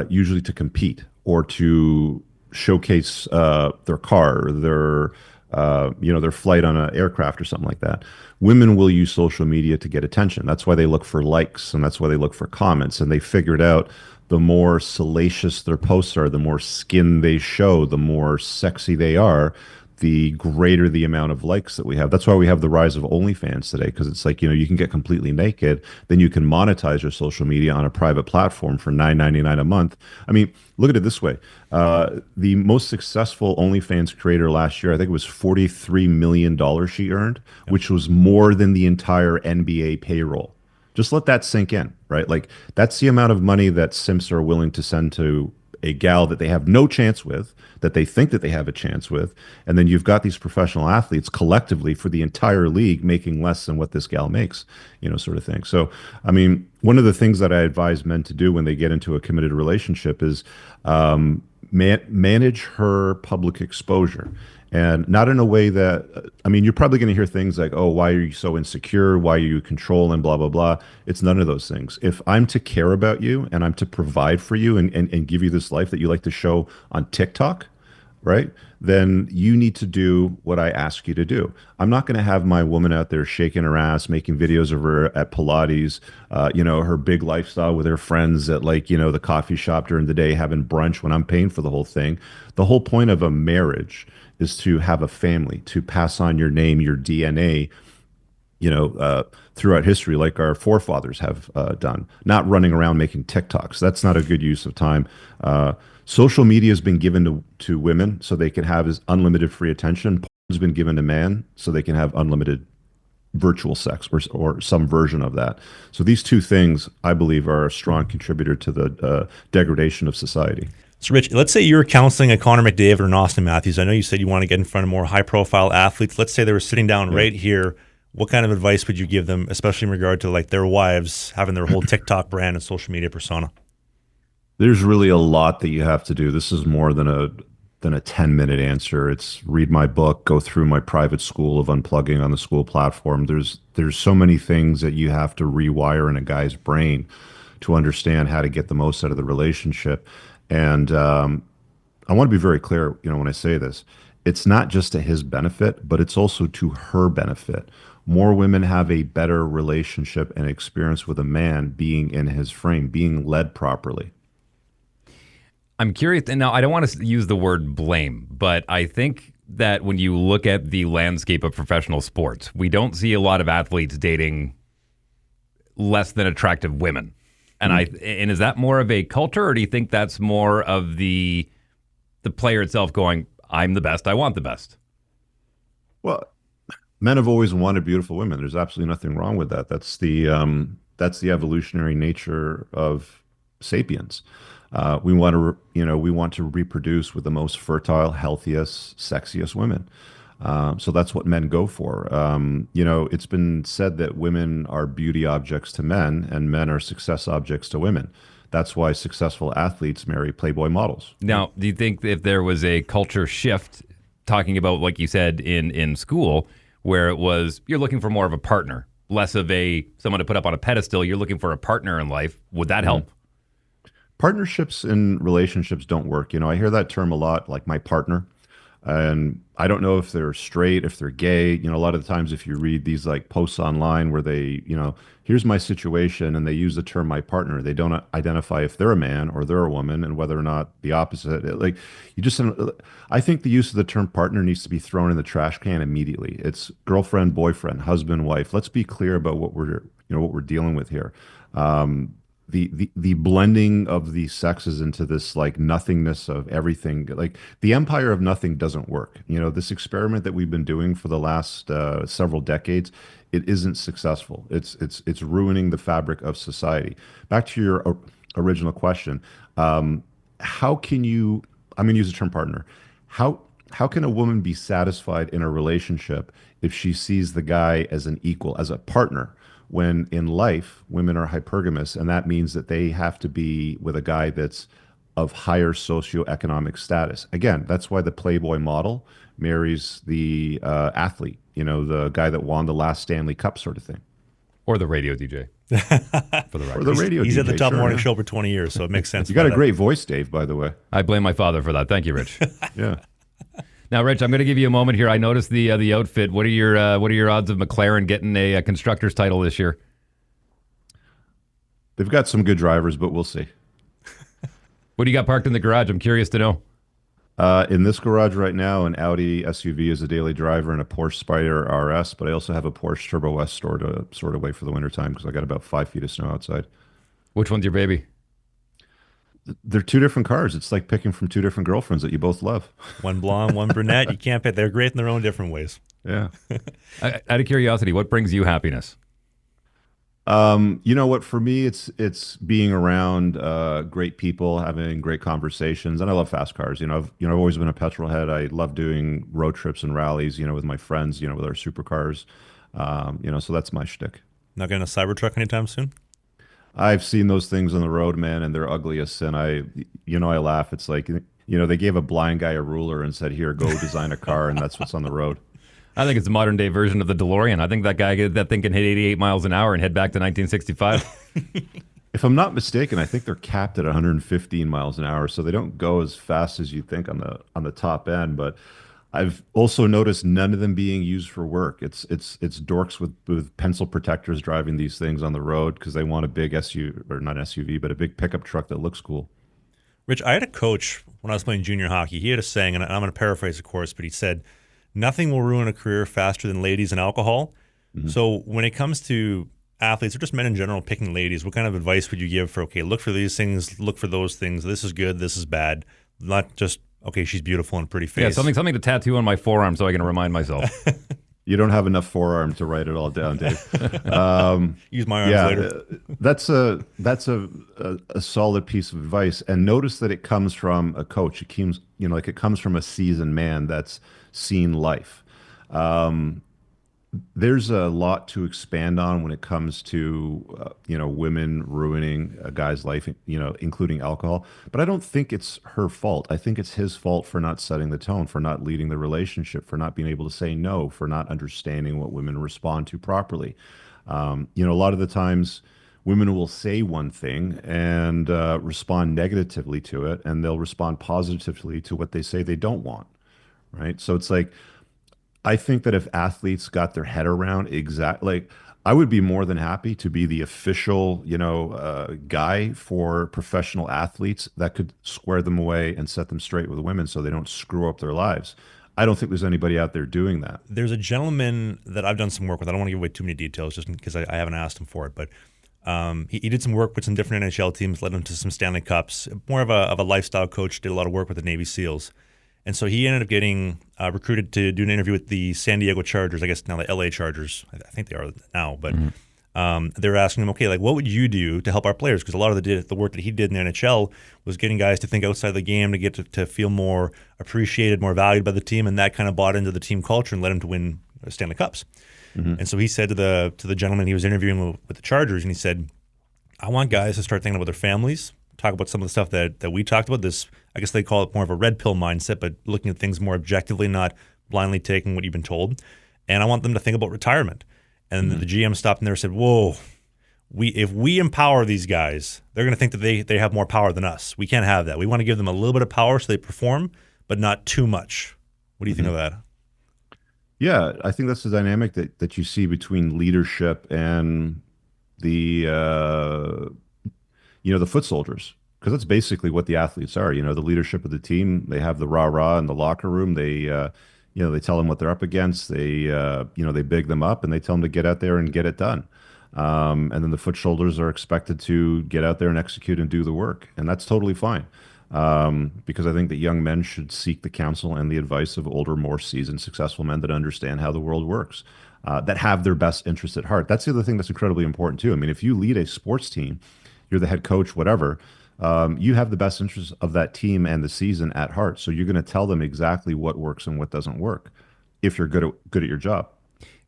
usually to compete or to showcase their car, or their flight on an aircraft or something like that. Women will use social media to get attention. That's why they look for likes, and that's why they look for comments. And they figured out the more salacious their posts are, the more skin they show, the more sexy they are, the greater the amount of likes that we have. That's why we have the rise of OnlyFans today, because it's like, you can get completely naked, then you can monetize your social media on a private platform for $9.99 a month. I mean, look at it this way. The most successful OnlyFans creator last year, I think it was $43 million she earned, which was more than the entire NBA payroll. Just let that sink in, right? Like, that's the amount of money that simps are willing to send to a gal that they have no chance with, that they think that they have a chance with. And then you've got these professional athletes collectively for the entire league making less than what this gal makes, sort of thing. So, I mean, one of the things that I advise men to do when they get into a committed relationship is manage her public exposure. And not in a way that, you're probably going to hear things like, oh, why are you so insecure? Why are you controlling, blah, blah, blah. It's none of those things. If I'm to care about you and I'm to provide for you and give you this life that you like to show on TikTok, right? Then you need to do what I ask you to do. I'm not going to have my woman out there shaking her ass, making videos of her at Pilates, her big lifestyle with her friends at the coffee shop during the day, having brunch when I'm paying for the whole thing. The whole point of a marriage is to have a family, to pass on your name, your DNA, throughout history, like our forefathers have done, not running around making TikToks. That's not a good use of time. Social media has been given to women so they can have unlimited free attention. Porn has been given to man so they can have unlimited virtual sex or some version of that. So these two things, I believe, are a strong contributor to the degradation of society. So, Rich, let's say you're counseling a Connor McDavid or an Austin Matthews. I know you said you want to get in front of more high-profile athletes. Let's say they were sitting down right here. What kind of advice would you give them, especially in regard to their wives having their whole TikTok brand and social media persona? There's really a lot that you have to do. This is more than a 10-minute answer. It's read my book, go through my private school of unplugging on the school platform. There's so many things that you have to rewire in a guy's brain to understand how to get the most out of the relationship. And I want to be very clear, when I say this, it's not just to his benefit, but it's also to her benefit. More women have a better relationship and experience with a man being in his frame, being led properly. I'm curious, and now I don't want to use the word blame, but I think that when you look at the landscape of professional sports, we don't see a lot of athletes dating less than attractive women. And and is that more of a culture, or do you think that's more of the player itself going, I'm the best, I want the best? Well, men have always wanted beautiful women. There's absolutely nothing wrong with that. That's the evolutionary nature of sapiens. We want to reproduce with the most fertile, healthiest, sexiest women. So that's what men go for. It's been said that women are beauty objects to men and men are success objects to women. That's why successful athletes marry Playboy models. Now, do you think if there was a culture shift, talking about, like you said, in school, where it was you're looking for more of a partner, less of someone to put up on a pedestal, you're looking for a partner in life, would that help? Partnerships in relationships don't work. I hear that term a lot, like my partner. And I don't know if they're straight, if they're gay. A lot of the times if you read these posts online where they, here's my situation, and they use the term my partner, they don't identify if they're a man or they're a woman and whether or not the opposite. I think the use of the term partner needs to be thrown in the trash can immediately. It's girlfriend, boyfriend, husband, wife. Let's be clear about what we're dealing with here. The blending of the sexes into this nothingness of everything, the empire of nothing doesn't work. This experiment that we've been doing for the last several decades, it isn't successful. It's ruining the fabric of society. Back to your original question, how can you? I'm going to use the term partner. How can a woman be satisfied in a relationship if she sees the guy as an equal, as a partner? When in life, women are hypergamous, and that means that they have to be with a guy that's of higher socioeconomic status. Again, that's why the Playboy model marries the athlete, the guy that won the last Stanley Cup sort of thing. Or the radio DJ, for the record. Or the radio He's DJ, at the top morning show for 20 years, so it makes sense. You got a great voice, Dave, by the way. I blame my father for that. Thank you, Rich. Yeah. Now, Rich, I'm going to give you a moment here. I noticed the outfit. What are your odds of McLaren getting a constructor's title this year? They've got some good drivers, but we'll see. What do you got parked in the garage? I'm curious to know. In this garage right now, an Audi SUV is a daily driver and a Porsche Spyder RS, but I also have a Porsche Turbo S stored away for the wintertime because I got about 5 feet of snow outside. Which one's your baby? They're two different cars. It's like picking from two different girlfriends that you both love. One blonde, one brunette. You can't pick. They're great in their own different ways. Yeah. Out of curiosity, what brings you happiness? You know what? For me, it's being around great people, having great conversations, and I love fast cars. I've always been a petrol head. I love doing road trips and rallies. With my friends. With our supercars. So that's my shtick. Not getting a Cybertruck anytime soon? I've seen those things on the road, man, and they're ugliest. And I laugh. It's like, they gave a blind guy a ruler and said, here, go design a car. And that's what's on the road. I think it's a modern day version of the DeLorean. I think that thing can hit 88 miles an hour and head back to 1965. If I'm not mistaken, I think they're capped at 115 miles an hour, so they don't go as fast as you think on the top end. But I've also noticed none of them being used for work. It's dorks with pencil protectors driving these things on the road because they want a big SUV, or not SUV, but a big pickup truck that looks cool. Rich, I had a coach when I was playing junior hockey. He had a saying, and I'm going to paraphrase, of course, but he said, "Nothing will ruin a career faster than ladies and alcohol." Mm-hmm. So when it comes to athletes or just men in general picking ladies, what kind of advice would you give for, okay, look for these things, look for those things, this is good, this is bad, not just, okay, she's beautiful and pretty face. Yeah, something to tattoo on my forearm so I can remind myself. You don't have enough forearm to write it all down, Dave. Use my arms later. That's a solid piece of advice, and notice that it comes from a coach. It comes, like it comes from a seasoned man that's seen life. There's a lot to expand on when it comes to women ruining a guy's life, including alcohol. But I don't think it's her fault. I think it's his fault for not setting the tone, for not leading the relationship, for not being able to say no, for not understanding what women respond to properly. A lot of the times women will say one thing and respond negatively to it, and they'll respond positively to what they say they don't want. Right. So it's like, I think that if athletes got their head around I would be more than happy to be the official, guy for professional athletes that could square them away and set them straight with women so they don't screw up their lives. I don't think there's anybody out there doing that. There's a gentleman that I've done some work with. I don't want to give away too many details just because I haven't asked him for it, but he did some work with some different NHL teams, led them to some Stanley Cups. More of a lifestyle coach, did a lot of work with the Navy SEALs. And so he ended up getting recruited to do an interview with the San Diego Chargers, I guess now the LA Chargers. I think they are now. But they were asking him, okay, like what would you do to help our players? Because a lot of the work that he did in the NHL was getting guys to think outside the game, to get to feel more appreciated, more valued by the team. And that kind of bought into the team culture and led him to win Stanley Cups. Mm-hmm. And so he said to the gentleman he was interviewing with the Chargers, and he said, I want guys to start thinking about their families, talk about some of the stuff that we talked about, this, I guess they call it more of a red pill mindset, but looking at things more objectively, not blindly taking what you've been told. And I want them to think about retirement. And the GM stopped in there and said, whoa, if we empower these guys, they're going to think that they have more power than us. We can't have that. We want to give them a little bit of power so they perform, but not too much. What do you think of that? Yeah, I think that's the dynamic that you see between leadership and the the foot soldiers, because that's basically what the athletes are. The leadership of the team, they have the rah-rah in the locker room. They they tell them what they're up against. They they big them up and they tell them to get out there and get it done. And then the foot soldiers are expected to get out there and execute and do the work, and that's totally fine. Because I think that young men should seek the counsel and the advice of older, more seasoned, successful men that understand how the world works, that have their best interests at heart. That's the other thing that's incredibly important too. I mean, if you lead a sports team, you're the head coach, whatever, you have the best interests of that team and the season at heart. So you're going to tell them exactly what works and what doesn't work if you're good at your job.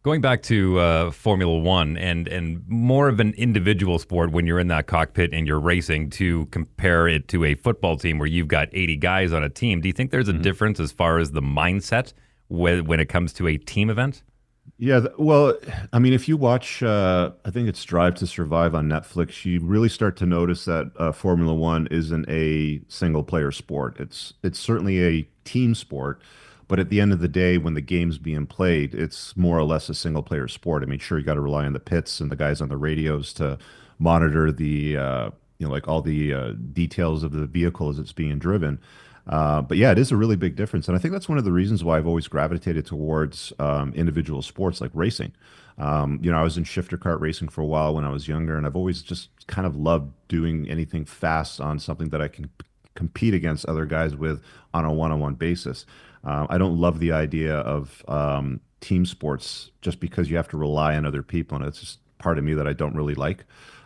Going back to Formula One and more of an individual sport when you're in that cockpit and you're racing, to compare it to a football team where you've got 80 guys on a team, do you think there's a difference as far as the mindset when it comes to a team event? Yeah, well, I mean, if you watch, I think it's Drive to Survive on Netflix, you really start to notice that Formula One isn't a single-player sport. It's certainly a team sport, but at the end of the day, when the game's being played, it's more or less a single-player sport. I mean, sure, you got to rely on the pits and the guys on the radios to monitor the, all the details of the vehicle as it's being driven. But yeah, it is a really big difference. And I think that's one of the reasons why I've always gravitated towards individual sports like racing. I was in shifter kart racing for a while when I was younger, and I've always just kind of loved doing anything fast on something that I can compete against other guys with on a one-on-one basis. I don't love the idea of team sports just because you have to rely on other people, and it's just part of me that I don't really like.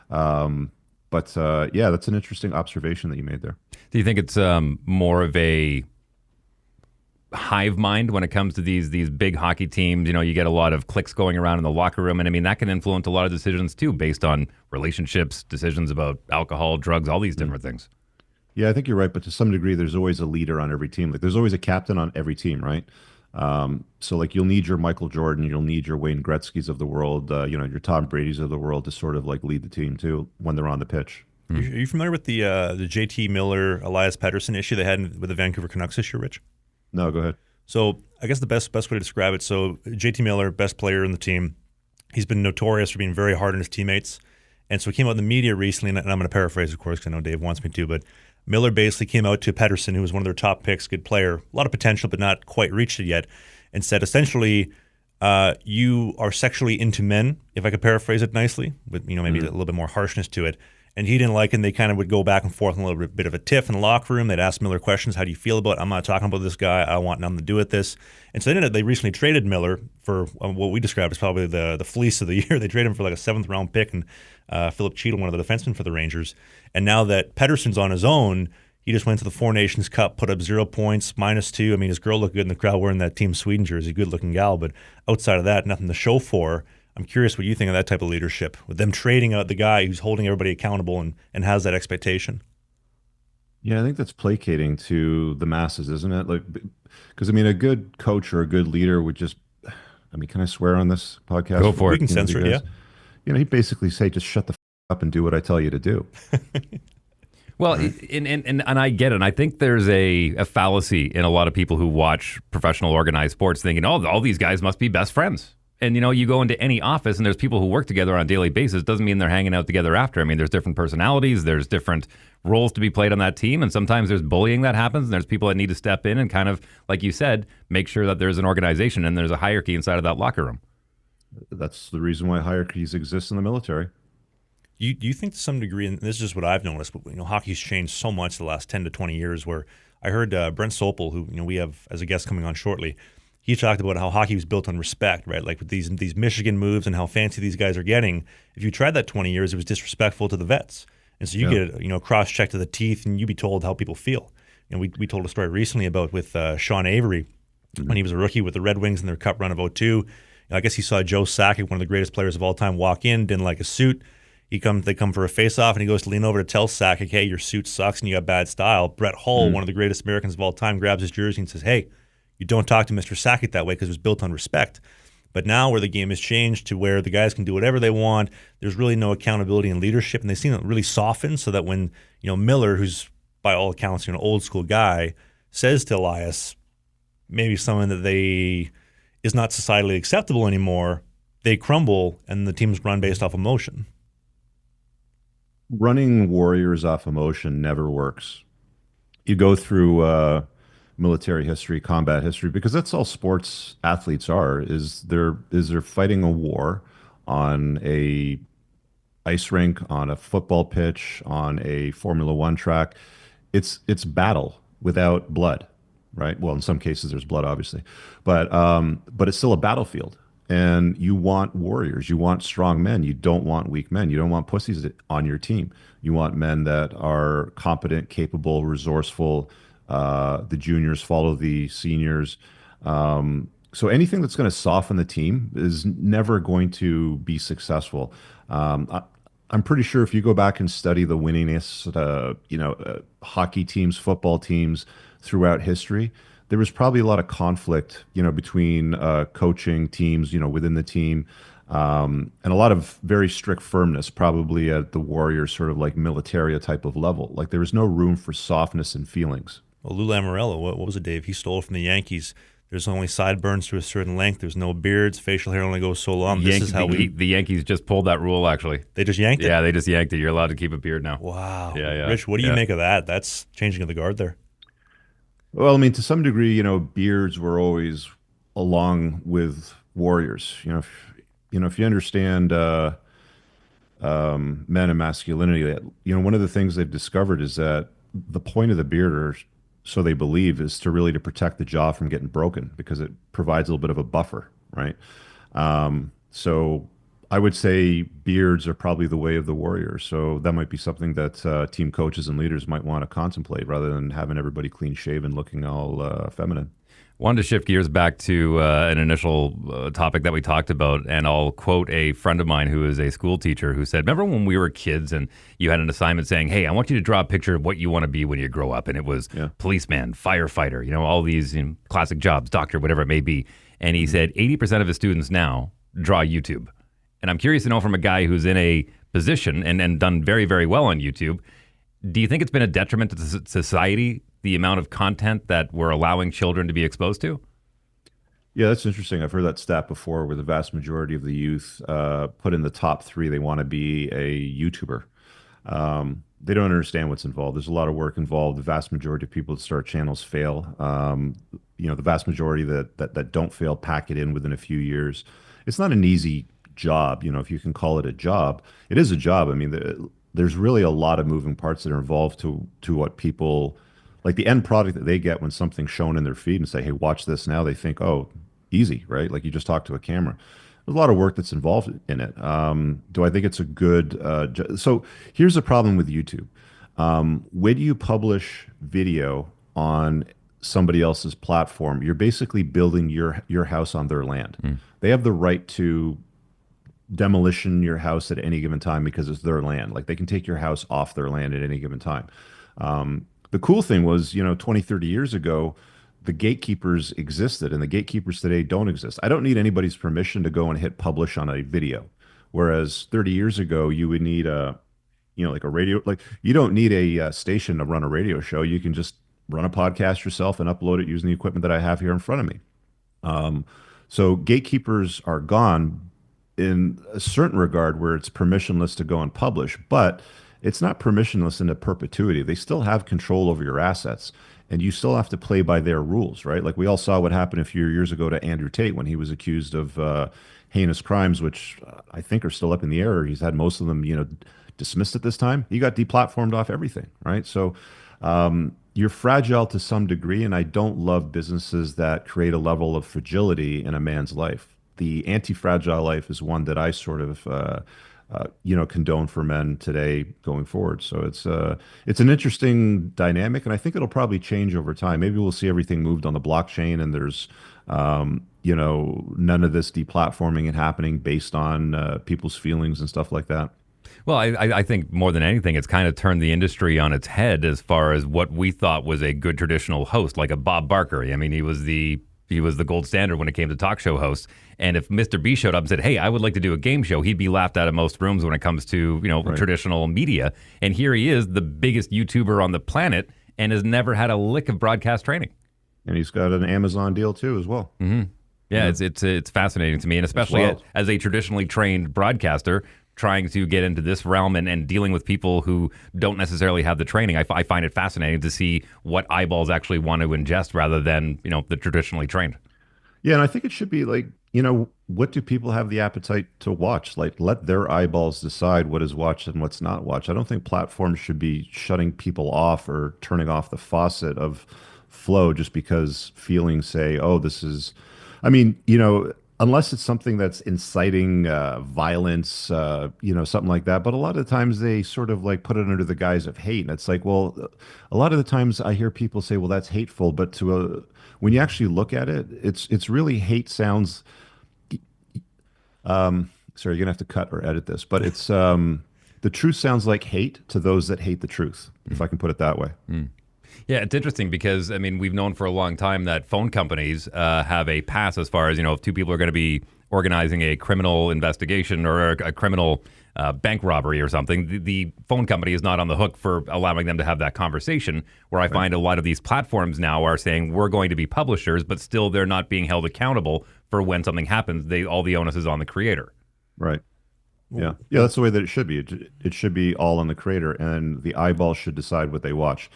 But that's an interesting observation that you made there. Do you think it's more of a hive mind when it comes to these big hockey teams? You get a lot of cliques going around in the locker room, and I mean that can influence a lot of decisions too, based on relationships, decisions about alcohol, drugs, all these different things. Yeah, I think you're right, but to some degree, there's always a leader on every team. Like there's always a captain on every team, right? So like you'll need your Michael Jordan, you'll need your Wayne Gretzky's of the world, your Tom Brady's of the world to sort of like lead the team too when they're on the pitch. Are you familiar with the JT Miller, Elias Peterson issue they had with the Vancouver Canucks this year, Rich? No, go ahead. So I guess the best way to describe it, so JT Miller, best player in the team, he's been notorious for being very hard on his teammates. And so he came out in the media recently, and I'm going to paraphrase, of course, because I know Dave wants me to, but Miller basically came out to Peterson, who was one of their top picks, good player, a lot of potential, but not quite reached it yet, and said essentially, you are sexually into men, if I could paraphrase it nicely, with maybe a little bit more harshness to it. And he didn't like it, and they kind of would go back and forth in a little bit of a tiff in the locker room. They'd ask Miller questions. How do you feel about it? I'm not talking about this guy. I want nothing to do with this. And so they recently traded Miller for what we described as probably the fleece of the year. They traded him for like a 7th-round pick and Philip Cheadle, one of the defensemen for the Rangers. And now that Pedersen's on his own, he just went to the Four Nations Cup, put up 0 points, -2. I mean, his girl looked good in the crowd wearing that Team Sweden jersey, good-looking gal. But outside of that, nothing to show for. I'm curious what you think of that type of leadership, with them trading out the guy who's holding everybody accountable and has that expectation. Yeah, I think that's placating to the masses, isn't it? Like, because I mean, a good coach or a good leader would just, I mean, can I swear on this podcast? Go for it. We can censor it, yeah. He'd basically say, just shut the up and do what I tell you to do. Well, and I get it. And I think there's a fallacy in a lot of people who watch professional organized sports thinking, oh, all these guys must be best friends. And, you go into any office and there's people who work together on a daily basis. Doesn't mean they're hanging out together after. I mean, there's different personalities. There's different roles to be played on that team. And sometimes there's bullying that happens. And there's people that need to step in and kind of, like you said, make sure that there's an organization and there's a hierarchy inside of that locker room. That's the reason why hierarchies exist in the military. You think to some degree, and this is just what I've noticed, but hockey's changed so much the last 10 to 20 years, where I heard Brent Sopel, who we have as a guest coming on shortly, he talked about how hockey was built on respect, right? Like with these Michigan moves and how fancy these guys are getting. If you tried that 20 years, it was disrespectful to the vets. And so you get a cross-check to the teeth and you be told how people feel. And we told a story recently about with Sean Avery when he was a rookie with the Red Wings in their cup run of 2002. I guess he saw Joe Sakic, one of the greatest players of all time, walk in, didn't like his suit. They come for a face-off, and he goes to lean over to tell Sakic, hey, your suit sucks and you got bad style. Brett Hull, one of the greatest Americans of all time, grabs his jersey and says, hey, you don't talk to Mr. Sakic that way because it was built on respect. But now where the game has changed to where the guys can do whatever they want, there's really no accountability and leadership, and they've seen it really soften so that when Miller, who's by all accounts an old school guy, says to Elias maybe something that is not societally acceptable anymore, they crumble and the teams run based off emotion. Running warriors off emotion never works. You go through military history, combat history, because that's all sports athletes are. Is they're fighting a war on a ice rink, on a football pitch, on a Formula One track. It's battle without blood, right? Well, in some cases there's blood, obviously, but it's still a battlefield. And you want warriors. You want strong men. You don't want weak men. You don't want pussies on your team. You want men that are competent, capable, resourceful. The juniors follow the seniors. So anything that's going to soften the team is never going to be successful. I'm pretty sure if you go back and study the winningest, hockey teams, football teams throughout history, there was probably a lot of conflict, between coaching teams, within the team, and a lot of very strict firmness, probably at the Warriors sort of like militaria type of level. Like there was no room for softness and feelings. Well, Lou Lamoriello, what was it, Dave? He stole from the Yankees. There's only sideburns to a certain length. There's no beards. Facial hair only goes so long. This is how the Yankees just pulled that rule, actually. They just yanked it? Yeah, they just yanked it. You're allowed to keep a beard now. Wow. Yeah. Rich, what do you make of that? That's changing of the guard there. Well, I mean, to some degree, beards were always along with warriors. If you understand men and masculinity, one of the things they've discovered is that the point of the beard, so they believe, is to protect the jaw from getting broken because it provides a little bit of a buffer, right? So I would say beards are probably the way of the warrior. So that might be something that team coaches and leaders might want to contemplate rather than having everybody clean shaven, looking all feminine. Wanted to shift gears back to an initial topic that we talked about, and I'll quote a friend of mine who is a school teacher who said, remember when we were kids and you had an assignment saying, hey, I want you to draw a picture of what you want to be when you grow up, and it was policeman, firefighter, all these classic jobs, doctor, whatever it may be. And he said 80% of his students now draw YouTube. And I'm curious to know from a guy who's in a position and done very, very well on YouTube. Do you think it's been a detriment to society, the amount of content that we're allowing children to be exposed to? Yeah, that's interesting. I've heard that stat before where the vast majority of the youth put in the top 3 they want to be a YouTuber. They don't understand what's involved. There's a lot of work involved. The vast majority of people that start channels fail. The vast majority that don't fail pack it in within a few years. It's not an easy job. If you can call it a job, it is a job. I mean, there's really a lot of moving parts that are involved to what people like the end product that they get when something's shown in their feed and say, hey, watch this now. They think, oh, easy, right? Like you just talk to a camera. There's a lot of work that's involved in it. Do I think it's a good... So here's the problem with YouTube. When you publish video on somebody else's platform, you're basically building your house on their land. They have the right to demolition your house at any given time because it's their land. Like they can take your house off their land at any given time. The cool thing was, 20, 30 years ago, the gatekeepers existed and the gatekeepers today don't exist. I don't need anybody's permission to go and hit publish on a video. Whereas 30 years ago, you would need like a radio, like you don't need a station to run a radio show. You can just run a podcast yourself and upload it using the equipment that I have here in front of me. So gatekeepers are gone in a certain regard where it's permissionless to go and publish, but it's not permissionless into perpetuity. They still have control over your assets and you still have to play by their rules, right? Like we all saw what happened a few years ago to Andrew Tate when he was accused of heinous crimes, which I think are still up in the air. He's had most of them, dismissed at this time. He got deplatformed off everything, right? So you're fragile to some degree, and I don't love businesses that create a level of fragility in a man's life. The anti-fragile life is one that I sort of, condone for men today going forward. So it's an interesting dynamic, and I think it'll probably change over time. Maybe we'll see everything moved on the blockchain, and there's, none of this deplatforming and happening based on people's feelings and stuff like that. Well, I think more than anything, it's kind of turned the industry on its head as far as what we thought was a good traditional host, like a Bob Barker. I mean, he was the gold standard when it came to talk show hosts. And if Mr. B showed up and said, hey, I would like to do a game show, he'd be laughed out of most rooms when it comes to, right, traditional media. And here he is, the biggest YouTuber on the planet, and has never had a lick of broadcast training. And he's got an Amazon deal too as well. Mm-hmm. Yeah, it's fascinating to me, and especially as a traditionally trained broadcaster, trying to get into this realm and dealing with people who don't necessarily have the training. I find it fascinating to see what eyeballs actually want to ingest rather than, the traditionally trained. Yeah, and I think it should be like, what do people have the appetite to watch? Like, let their eyeballs decide what is watched and what's not watched. I don't think platforms should be shutting people off or turning off the faucet of flow just because feelings say, oh, this is... I mean, unless it's something that's inciting violence, something like that. But a lot of the times they sort of like put it under the guise of hate. And it's like, well, a lot of the times I hear people say, well, that's hateful. But when you actually look at it, it's really hate sounds. Sorry, you're going to have to cut or edit this. But it's the truth sounds like hate to those that hate the truth, if I can put it that way. Mm. Yeah, it's interesting because, we've known for a long time that phone companies have a pass as far as, if two people are going to be organizing a criminal investigation or a criminal bank robbery or something, the phone company is not on the hook for allowing them to have that conversation, where I find a lot of these platforms now are saying we're going to be publishers, but still they're not being held accountable for when something happens. All the onus is on the creator. Right. Yeah. Yeah, that's the way that it should be. It should be all on the creator, and the eyeball should decide what they watch.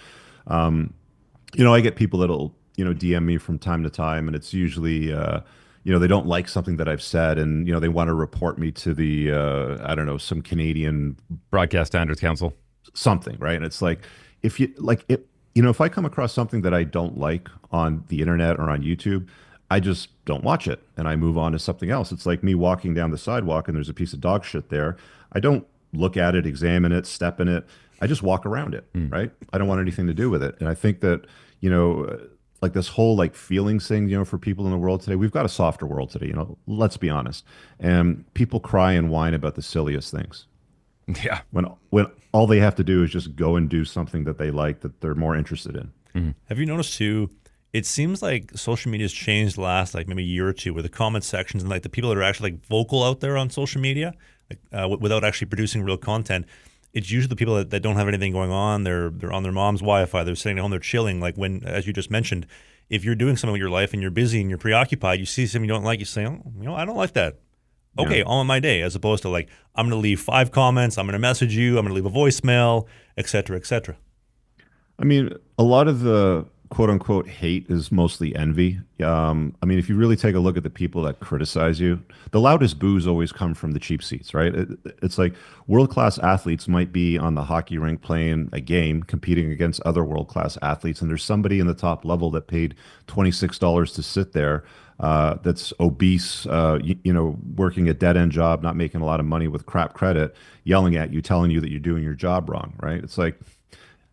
I get people that'll, DM me from time to time, and it's usually, they don't like something that I've said, and, they want to report me to the, some Canadian Broadcast Standards Council, something, right? And it's like, if I come across something that I don't like on the internet or on YouTube, I just don't watch it and I move on to something else. It's like me walking down the sidewalk and there's a piece of dog shit there. I don't look at it, examine it, step in it. I just walk around it, right? I don't want anything to do with it. And I think that, like this whole like feelings thing, for people in the world today, we've got a softer world today, let's be honest. And people cry and whine about the silliest things. Yeah. When all they have to do is just go and do something that they like, that they're more interested in. Mm-hmm. Have you noticed too, it seems like social media has changed the last like maybe a year or two, where the comment sections and like the people that are actually like vocal out there on social media without actually producing real content. It's usually the people that don't have anything going on. They're on their mom's Wi-Fi. They're sitting at home. They're chilling. Like when, as you just mentioned, if you're doing something with your life and you're busy and you're preoccupied, you see something you don't like, you say, I don't like that. Okay, on my day, as opposed to like, I'm going to leave 5 comments, I'm going to message you, I'm going to leave a voicemail, et cetera, et cetera. I mean, a lot of the quote unquote hate is mostly envy. I mean, if you really take a look at the people that criticize you, the loudest boos always come from the cheap seats, right? It's like world-class athletes might be on the hockey rink playing a game, competing against other world-class athletes, and there's somebody in the top level that paid $26 to sit there, that's obese, working a dead-end job, not making a lot of money with crap credit, yelling at you, telling you that you're doing your job wrong, right? It's like,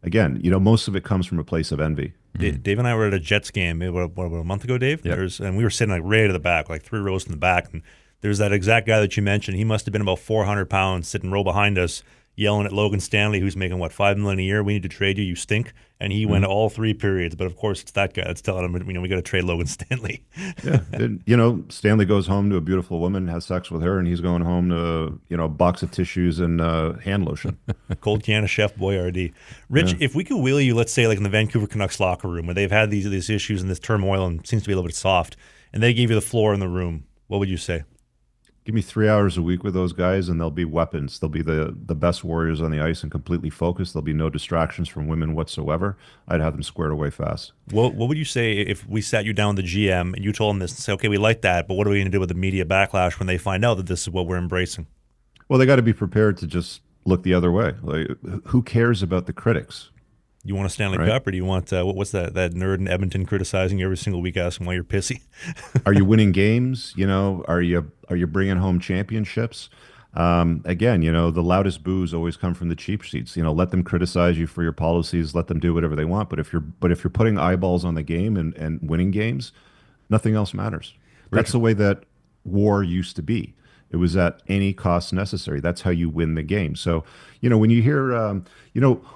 again, most of it comes from a place of envy. Dave and I were at a Jets game maybe a month ago, Dave. Yep. And we were sitting like right to the back, like 3 rows in the back. And there's that exact guy that you mentioned. He must have been about 400 pounds, sitting row behind us, yelling at Logan Stanley, who's making $5 million a year. We need to trade you. You stink. And he went all 3 periods. But of course, it's that guy that's telling him, we got to trade Logan Stanley. Yeah, Stanley goes home to a beautiful woman, has sex with her, and he's going home to a box of tissues and hand lotion. Cold can of Chef Boyardee. Rich, if we could wheel you, let's say, like in the Vancouver Canucks locker room, where they've had these issues and this turmoil and seems to be a little bit soft, and they gave you the floor in the room, what would you say? Give me 3 hours a week with those guys, and they'll be weapons. They'll be the best warriors on the ice and completely focused. There'll be no distractions from women whatsoever. I'd have them squared away fast. What would you say if we sat you down with the GM and you told them this and say, okay, we like that, but what are we going to do with the media backlash when they find out that this is what we're embracing? Well, they got to be prepared to just look the other way. Like, who cares about the critics? You want a Stanley Cup, or do you want what's that nerd in Edmonton criticizing you every single week, asking why you're pissy? Are you winning games? Are you bringing home championships? Again, the loudest boos always come from the cheap seats. Let them criticize you for your policies. Let them do whatever they want. But if you're putting eyeballs on the game and winning games, nothing else matters. That's the way that war used to be. It was at any cost necessary. That's how you win the game. So, when you hear,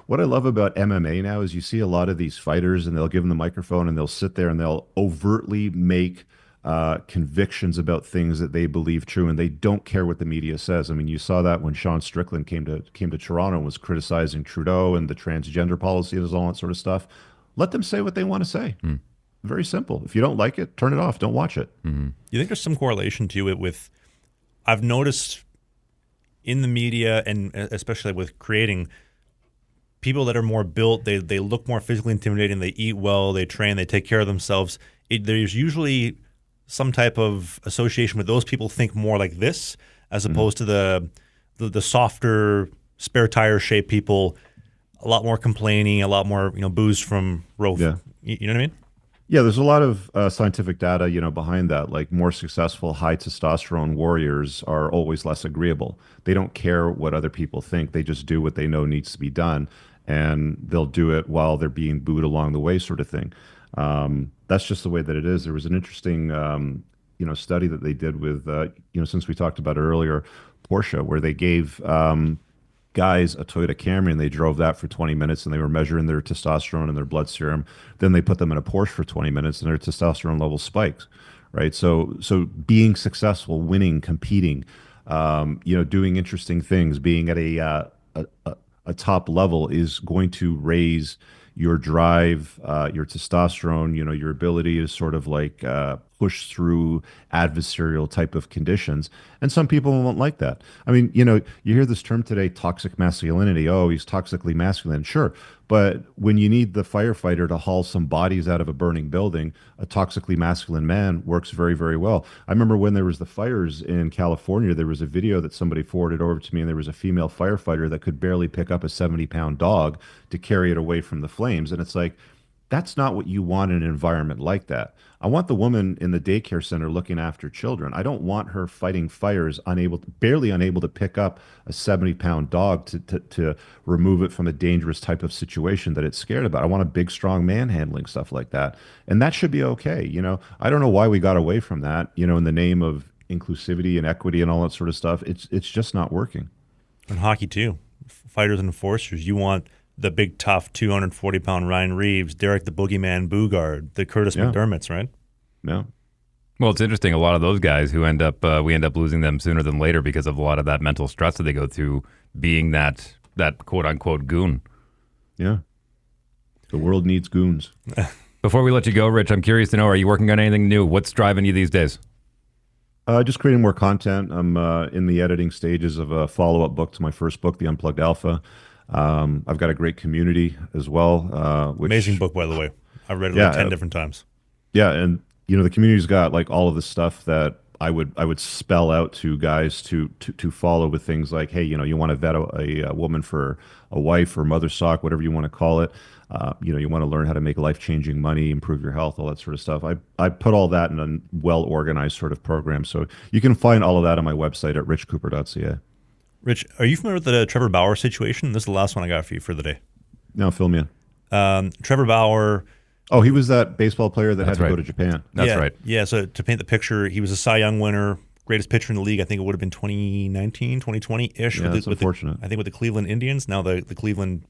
what I love about MMA now is you see a lot of these fighters and they'll give them the microphone and they'll sit there and they'll overtly make convictions about things that they believe true, and they don't care what the media says. I mean, you saw that when Sean Strickland came to Toronto and was criticizing Trudeau and the transgender policy and all that sort of stuff. Let them say what they want to say. Very simple. If you don't like it, turn it off. Don't watch it. You think there's some correlation to it with? I've noticed in the media, and especially with creating, people that are more built, they look more physically intimidating, they eat well, they train, they take care of themselves. There's usually some type of association with those people think more like this, as opposed to the softer, spare tire shaped people, a lot more complaining, a lot more booze from row. Yeah. You know what I mean? Yeah, there's a lot of scientific data, behind that. Like, more successful, high testosterone warriors are always less agreeable. They don't care what other people think. They just do what they know needs to be done, and they'll do it while they're being booed along the way, sort of thing. That's just the way that it is. There was an interesting, study that they did with, since we talked about it earlier, Porsche, where they gave guys a Toyota Camry and they drove that for 20 minutes and they were measuring their testosterone and their blood serum. Then they put them in a Porsche for 20 minutes and their testosterone level spikes, right? So being successful, winning, competing, doing interesting things, being at a top level is going to raise your drive, your testosterone, your ability to sort of like push through adversarial type of conditions. And some people won't like that. I mean, you hear this term today, toxic masculinity. Oh, he's toxically masculine. Sure. But when you need the firefighter to haul some bodies out of a burning building, a toxically masculine man works very, very well. I remember when there was the fires in California, there was a video that somebody forwarded over to me, and there was a female firefighter that could barely pick up a 70-pound dog to carry it away from the flames. And it's like, that's not what you want in an environment like that. I want the woman in the daycare center looking after children. I don't want her fighting fires, barely unable to pick up a 70-pound dog to remove it from a dangerous type of situation that it's scared about. I want a big, strong man handling stuff like that. And that should be okay. I don't know why we got away from that, in the name of inclusivity and equity and all that sort of stuff. It's just not working. In hockey too, fighters and enforcers, you want the big, tough 240-pound Ryan Reeves, Derek the Boogeyman Boogaard, the Curtis McDermotts, right? Yeah. Well, it's interesting. A lot of those guys who end up, we end up losing them sooner than later because of a lot of that mental stress that they go through being that quote unquote goon. Yeah. The world needs goons. Before we let you go, Rich, I'm curious to know, are you working on anything new? What's driving you these days? Just creating more content. I'm in the editing stages of a follow-up book to my first book, The Unplugged Alpha. I've got a great community as well. Which, Amazing book, by the way. I've read it like 10 different times. Yeah, and the community's got like all of the stuff that I would spell out to guys to follow with things like, hey, you want to vet a woman for a wife or mother sock, whatever you want to call it. You want to learn how to make life-changing money, improve your health, all that sort of stuff. I put all that in a well-organized sort of program. So you can find all of that on my website at richcooper.ca. Rich, are you familiar with the Trevor Bauer situation? This is the last one I got for you for the day. No, fill me in. Trevor Bauer. Oh, he was that baseball player that had to go to Japan. That's right. Yeah, so to paint the picture, he was a Cy Young winner, greatest pitcher in the league. I think it would have been 2019, 2020-ish. Yeah, that's unfortunate. I think with the Cleveland Indians, now the Cleveland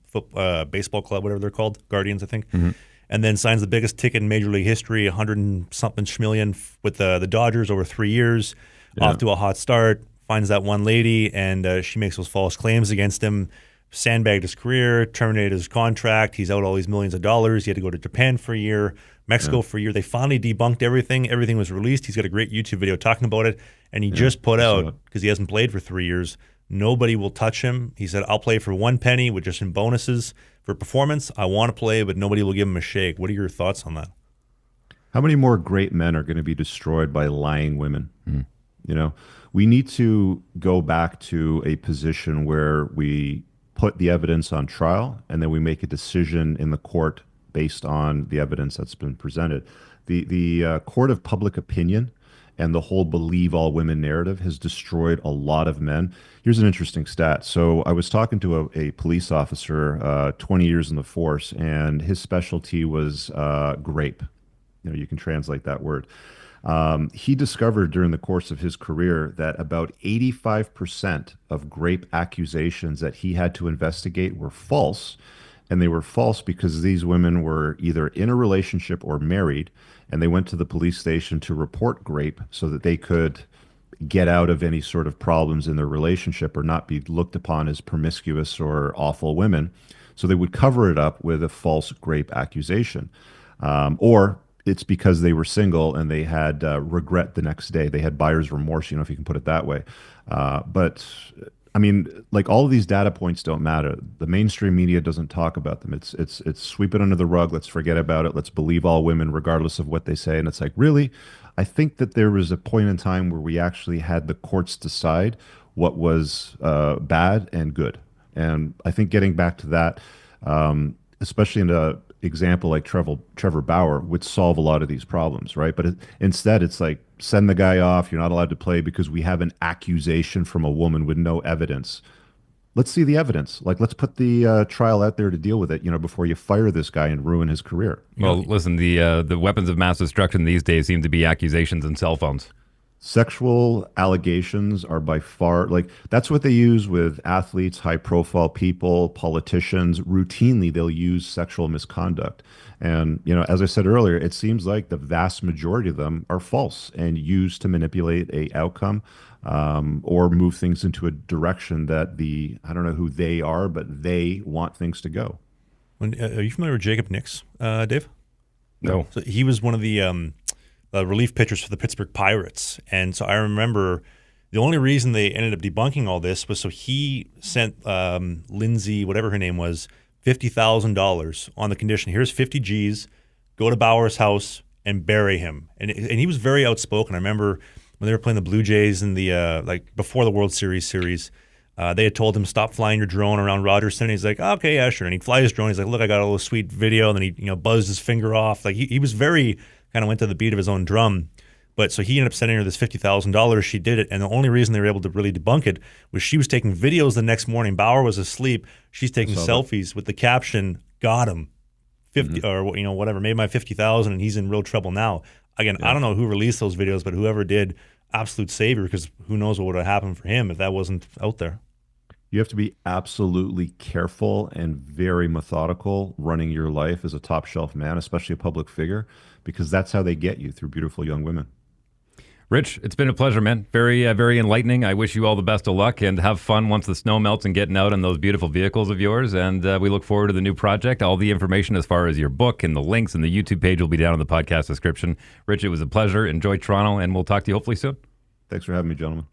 baseball club, whatever they're called, Guardians, I think. Mm-hmm. And then signs the biggest ticket in Major League history, 100-something schmillion with the Dodgers over 3 years, off to a hot start, finds that one lady, and she makes those false claims against him, sandbagged his career, terminated his contract. He's out all these millions of dollars. He had to go to Japan for a year, Mexico for a year. They finally debunked everything. Everything was released. He's got a great YouTube video talking about it. And he just put out, because he hasn't played for 3 years, nobody will touch him. He said, I'll play for one penny with just in bonuses for performance. I want to play, but nobody will give him a shake. What are your thoughts on that? How many more great men are going to be destroyed by lying women? We need to go back to a position where we put the evidence on trial, and then we make a decision in the court based on the evidence that's been presented. The court of public opinion and the whole believe all women narrative has destroyed a lot of men. Here's an interesting stat. So I was talking to a police officer, 20 years in the force, and his specialty was grape. You can translate that word. He discovered during the course of his career that about 85% of grape accusations that he had to investigate were false. And they were false because these women were either in a relationship or married, and they went to the police station to report grape so that they could get out of any sort of problems in their relationship or not be looked upon as promiscuous or awful women. So they would cover it up with a false grape accusation. Or it's because they were single and they had regret the next day. They had buyer's remorse, if you can put it that way. But I mean, like, all of these data points don't matter. The mainstream media doesn't talk about them. It's sweep it under the rug. Let's forget about it. Let's believe all women, regardless of what they say. And it's like, really? I think that there was a point in time where we actually had the courts decide what was bad and good. And I think getting back to that, especially in a example like Trevor Bauer, would solve a lot of these problems, right? But instead, it's like, send the guy off. You're not allowed to play because we have an accusation from a woman with no evidence. Let's see the evidence. Like, let's put the trial out there to deal with it, before you fire this guy and ruin his career. Well, listen, the weapons of mass destruction these days seem to be accusations and cell phones. Sexual allegations are by far, like, that's what they use with athletes, high profile people, politicians. Routinely, they'll use sexual misconduct. And, as I said earlier, it seems like the vast majority of them are false and used to manipulate a outcome or move things into a direction that I don't know who they are, but they want things to go. Are you familiar with Jacob Nix, Dave? No. So he was one of the relief pitchers for the Pittsburgh Pirates. And so I remember the only reason they ended up debunking all this was so he sent Lindsay, whatever her name was, $50,000 on the condition, here's 50 G's, go to Bauer's house and bury him. And he was very outspoken. I remember when they were playing the Blue Jays in the before the World Series, they had told him, stop flying your drone around Rogers Center. He's like, okay, yeah, sure. And he'd fly his drone. He's like, look, I got a little sweet video. And then he buzzed his finger off. Like, he was very kind of went to the beat of his own drum. But so he ended up sending her this $50,000. She did it. And the only reason they were able to really debunk it was she was taking videos the next morning. Bauer was asleep. She's taking selfies with the caption, got him, 50 or whatever, made my 50,000 and he's in real trouble now. Again, I don't know who released those videos, but whoever did, absolute savior, because who knows what would have happened for him if that wasn't out there. You have to be absolutely careful and very methodical running your life as a top shelf man, especially a public figure, because that's how they get you, through beautiful young women. Rich, it's been a pleasure, man. Very, very enlightening. I wish you all the best of luck and have fun once the snow melts and getting out on those beautiful vehicles of yours. And we look forward to the new project. All the information as far as your book and the links and the YouTube page will be down in the podcast description. Rich, it was a pleasure. Enjoy Toronto, and we'll talk to you hopefully soon. Thanks for having me, gentlemen.